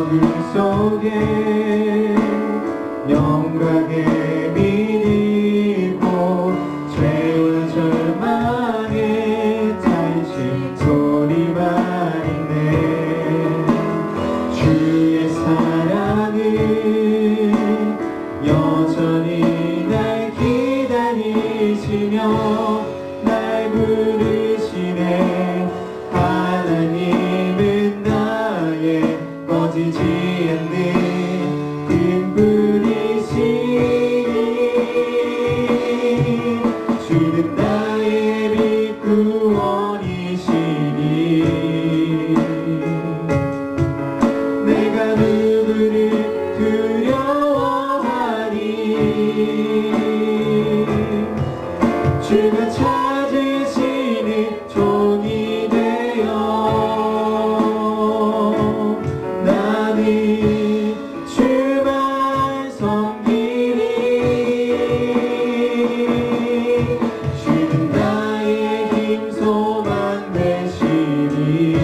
어둠 속에 영광의 빛이고 죄와 절망의 탄식 소리만 있네. 주의 사랑은 여전히 날 기다리시며 날 부르시네. 하나님은 나의 꺼지지 않는 등불이시니 주는 나의 빛 구원이시니 내가 누구를 두려워하니 주가 찾으시는 종이 되어 나는 주만 섬기리. 주는 나의 힘 소망 되시니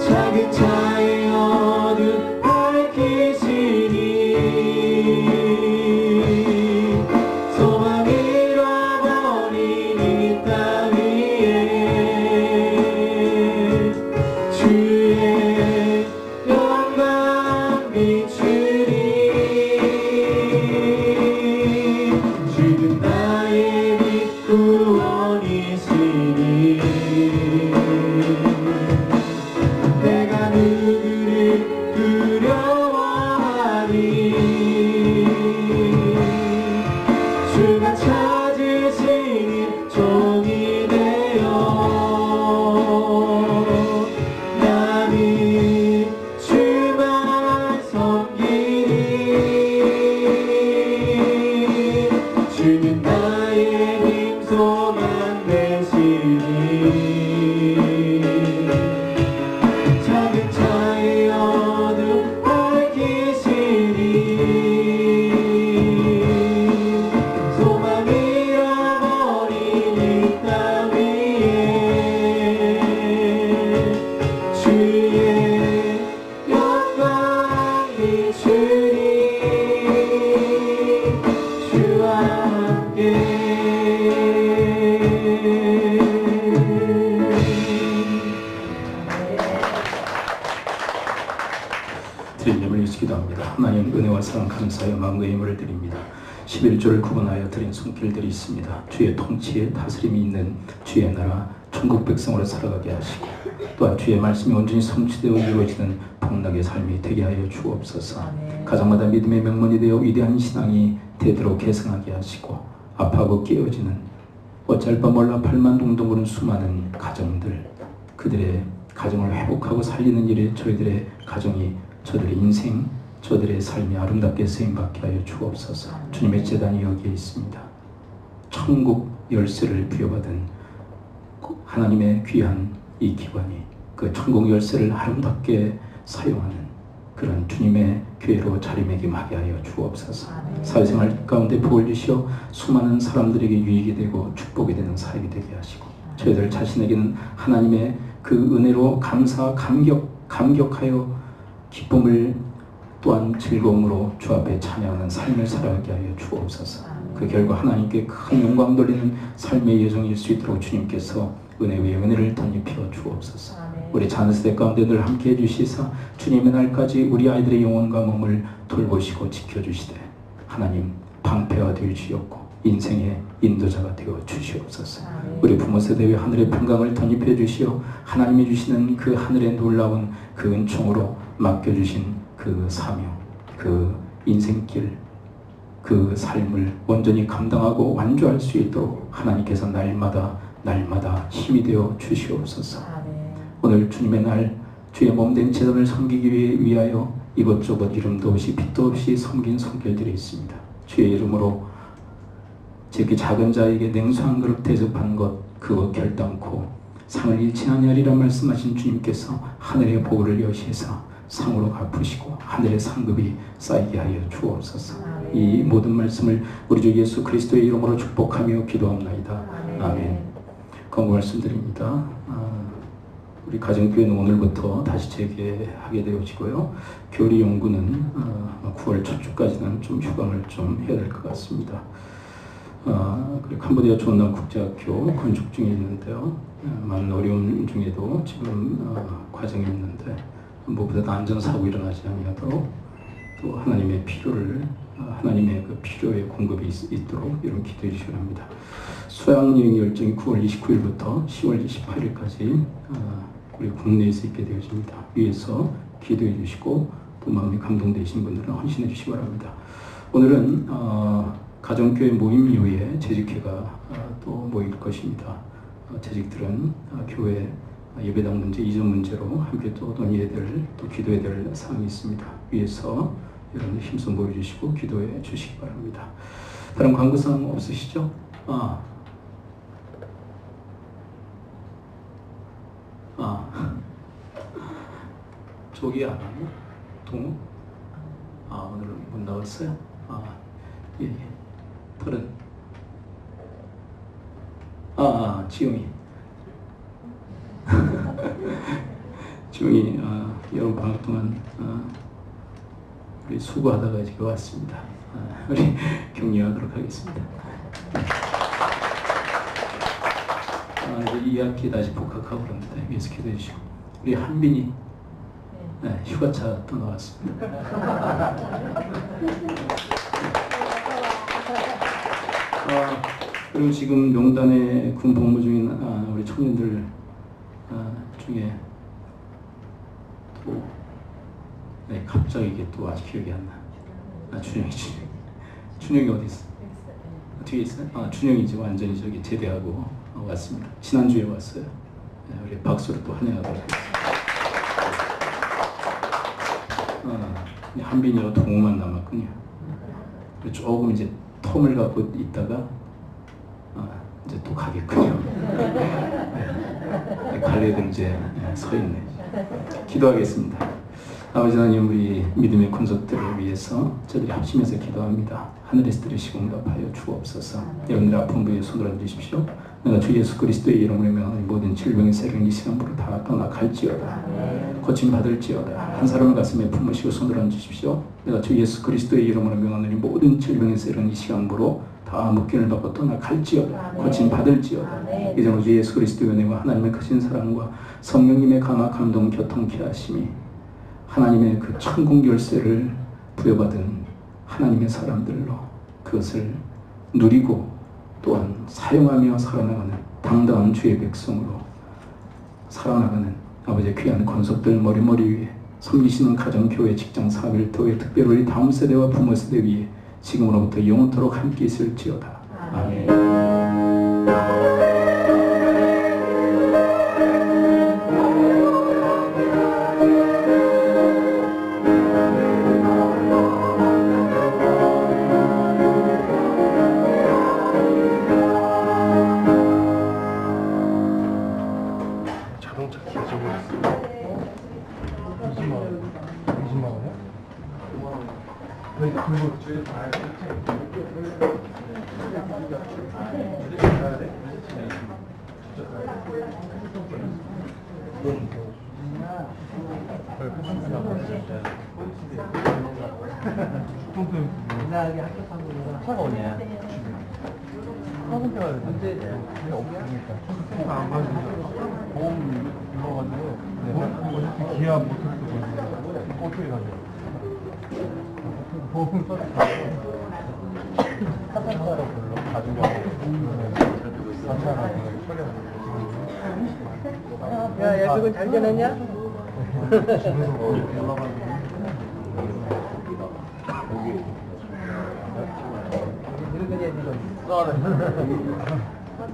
작은 차의 어둠 밝히시니 소망 잃어버린 이 땅 위에 주의 영광 비추리. 주는 나의 빛 구원이시니 내가 누구를 두려워하니 주가 찾으시는 종이 되어 나는 주만 섬기리. 주는 나의 힘 소망 되시니 작은 차의 어둠 밝히시니 소망 잃어버린 이 땅 위에 주의 영광 비추리. 주와 함께 드린 예물 예수 기도합니다. 하나님 은혜와 사랑 감사하여 마음과 예물을 드립니다. 11조를 구분하여 드린 손길들이 있습니다. 주의 통치에 다스림이 있는 주의 나라 천국 백성으로 살아가게 하시고 또한 주의 말씀이 온전히 성취되어 이루어지는 복락의 삶이 되게 하여 주옵소서. 가정마다 믿음의 명문이 되어 위대한 신앙이 되도록 계승하게 하시고 아파하고 깨어지는 어찌할 바 몰라 팔만둥둥거리는 수많은 가정들, 그들의 가정을 회복하고 살리는 일에 저희들의 가정이, 저들의 인생, 저들의 삶이 아름답게 쓰임받게 하여 주옵소서. 주님의 재단이 여기에 있습니다. 천국 열쇠를 부여받은 하나님의 귀한 이 기관이 그 천국 열쇠를 아름답게 사용하는 그런 주님의 교회로 자리매김하게 하여 주옵소서. 사회생활 가운데 복을 주시어 수많은 사람들에게 유익이 되고 축복이 되는 사역이 되게 하시고 저희들 자신에게는 하나님의 그 은혜로 감격하여 기쁨을 또한 즐거움으로 주 앞에 찬양하는 삶을 살아가게 하여 주옵소서. 그 결과 하나님께 큰 영광 돌리는 삶의 여정일 수 있도록 주님께서 은혜 위에 은혜를 덧입혀 주옵소서. 우리 자녀세대 가운데 늘 함께해 주시사 주님의 날까지 우리 아이들의 영혼과 몸을 돌보시고 지켜주시되 하나님 방패가 되어 주시옵고 인생의 인도자가 되어 주시옵소서. 우리 부모 세대의 하늘의 평강을 덧입혀 주시어 하나님이 주시는 그 하늘의 놀라운 그 은총으로 맡겨주신 그 사명, 그 인생길, 그 삶을 온전히 감당하고 완주할 수 있도록 하나님께서 날마다 힘이 되어 주시옵소서. 오늘 주님의 날 주의 몸된 제단을 섬기기 위하여 이것저것 이름도 없이 빛도 없이 섬긴 손길들이 있습니다. 주의 이름으로 제게 작은 자에게 냉수 한 그릇 대접한 것 그거 결단코 상을 잃지 아니하리라 말씀하신 주님께서 하늘의 보호를 여시해서 상으로 갚으시고 하늘의 상급이 쌓이게 하여 주옵소서. 이 모든 말씀을 우리 주 예수 그리스도의 이름으로 축복하며 기도합나이다. 아멘. 건고 말씀드립니다. 우리 가정교회는 오늘부터 다시 재개하게 되어지고요. 교리 연구는 9월 첫 주까지는 좀 휴강을 좀 해야 될 것 같습니다. 그리고 캄보디아 존남 국제학교 건축 중에 있는데요. 많은 어려움 중에도 지금 과정이 있는데 무엇보다 안전사고 일어나지 아니하도록 또 하나님의 필요를 하나님의 그 필요의 공급이 있도록 이런 기도해 주시기 합니다. 수양여행 열정이 9월 29일부터 10월 28일까지 우리 국내에서 있게 되어집니다. 위에서 기도해 주시고 또 마음이 감동되신 분들은 헌신해 주시기 바랍니다. 오늘은 가정교회 모임 이후에 재직회가 또 모일 것입니다. 재직들은 교회 예배당 문제, 이전 문제로 함께 또 논의해야 될, 또 기도해야 될 사항이 있습니다. 위에서 여러분 힘써 모여주시고 기도해 주시기 바랍니다. 다른 광고사항 없으시죠? 저기 안 하고? 동우? 오늘 못 나왔어요? 예. 다른? 지용이. 지용이, 여러 방학 동안, 우리 수고하다가 지금 왔습니다. 우리 격려하도록 하겠습니다. 이제 2학기 다시 복학하고 그러는데 위에서 기도해 주시고 우리 한빈이 휴가차 또 나왔습니다. 그리고 지금 용단에 군 복무 중인 우리 청년들 중에 또 갑자기 이게 또 아직 기억이 안 나. 준영이 어디 있어? 뒤에 있어요? 준영이 이제 완전히 저기 제대하고 왔습니다. 지난주에 왔어요. 우리 박수로 또 환영하도록 하겠습니다. 한빈이와 동호만 남았군요. 조금 이제 텀을 갖고 있다가 이제 또 가겠군요. 갈래들 이제 서 있네. 기도하겠습니다. 아버지 하나님, 우리 믿음의 콘서트를 위해서 저들이 합심해서 기도합니다. 하늘에서 들으시고 응답하여 주옵소서. 여러분들 아픈 부위에 손을 얹으십시오. 내가 주 예수 그리스도의 이름으로 명하는 모든 질병의 세력이 이 시간부로 다 떠나갈지어다. 고침 받을지어다. 한 사람을 가슴에 품으시고 손을 얹으십시오. 내가 주 예수 그리스도의 이름으로 명하는 모든 질병의 세력이 이 시간부로 다 묶임을 받고 떠나갈지어다. 고침 받을지어다. 이제는 주 예수 그리스도의 은혜와 하나님의 크신 사랑과 성령님의 강화 감동 교통케 하심이 하나님의 그 천국 열쇠를 부여받은 하나님의 사람들로 그것을 누리고 또한 사용하며 살아나가는 당당한 주의 백성으로 살아나가는 아버지의 귀한 권속들 머리머리 위에 섬기시는 가정, 교회, 직장, 사회, 일터에 특별히 다음 세대와 부모 세대 위에 지금으로부터 영원토록 함께 있을지어다. 아멘. 자동차 기어져고 있어. 20만 원. 20만 원이야? 그리고 저희 다 가야 돼? 차가 어디야? 화분표가 언제 없으니까 차가 안 가지고 보험 입어가지고 어차피 기아 모터스도 어떻게 가죠? 보험 서비스 사상사로 불러 가지고 사상사로 처리하고 야, 그건 잘 지냈냐? 집에서 연락하고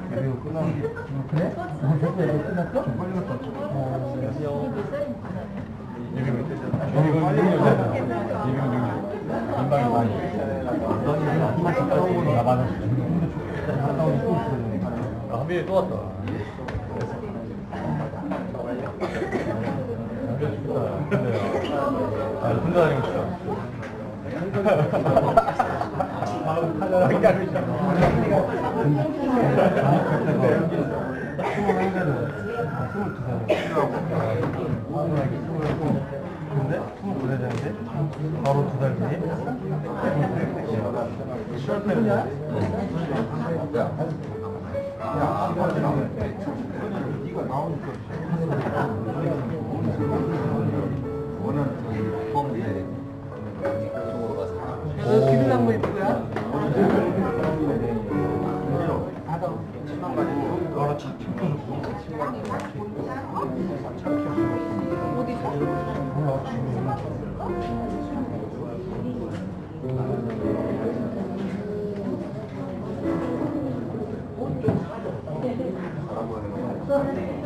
그리고 끝나. 그래? 끝났어? 좀 빨리 갔다 왔죠. 예비군 때잖아. 예비군 연방이 많이. 너희는 아침까지 처음으로 나가서 갔다 오니 또 있어야 한빈이 또 왔다. 혼자 다니고 싶다. 근데 29살인데 바로 2달 뒤에 시월달이야? 네가 나오니까 원하는 뻥인데 기름 한번 입고요. 너랑 차 키워줬어. 네.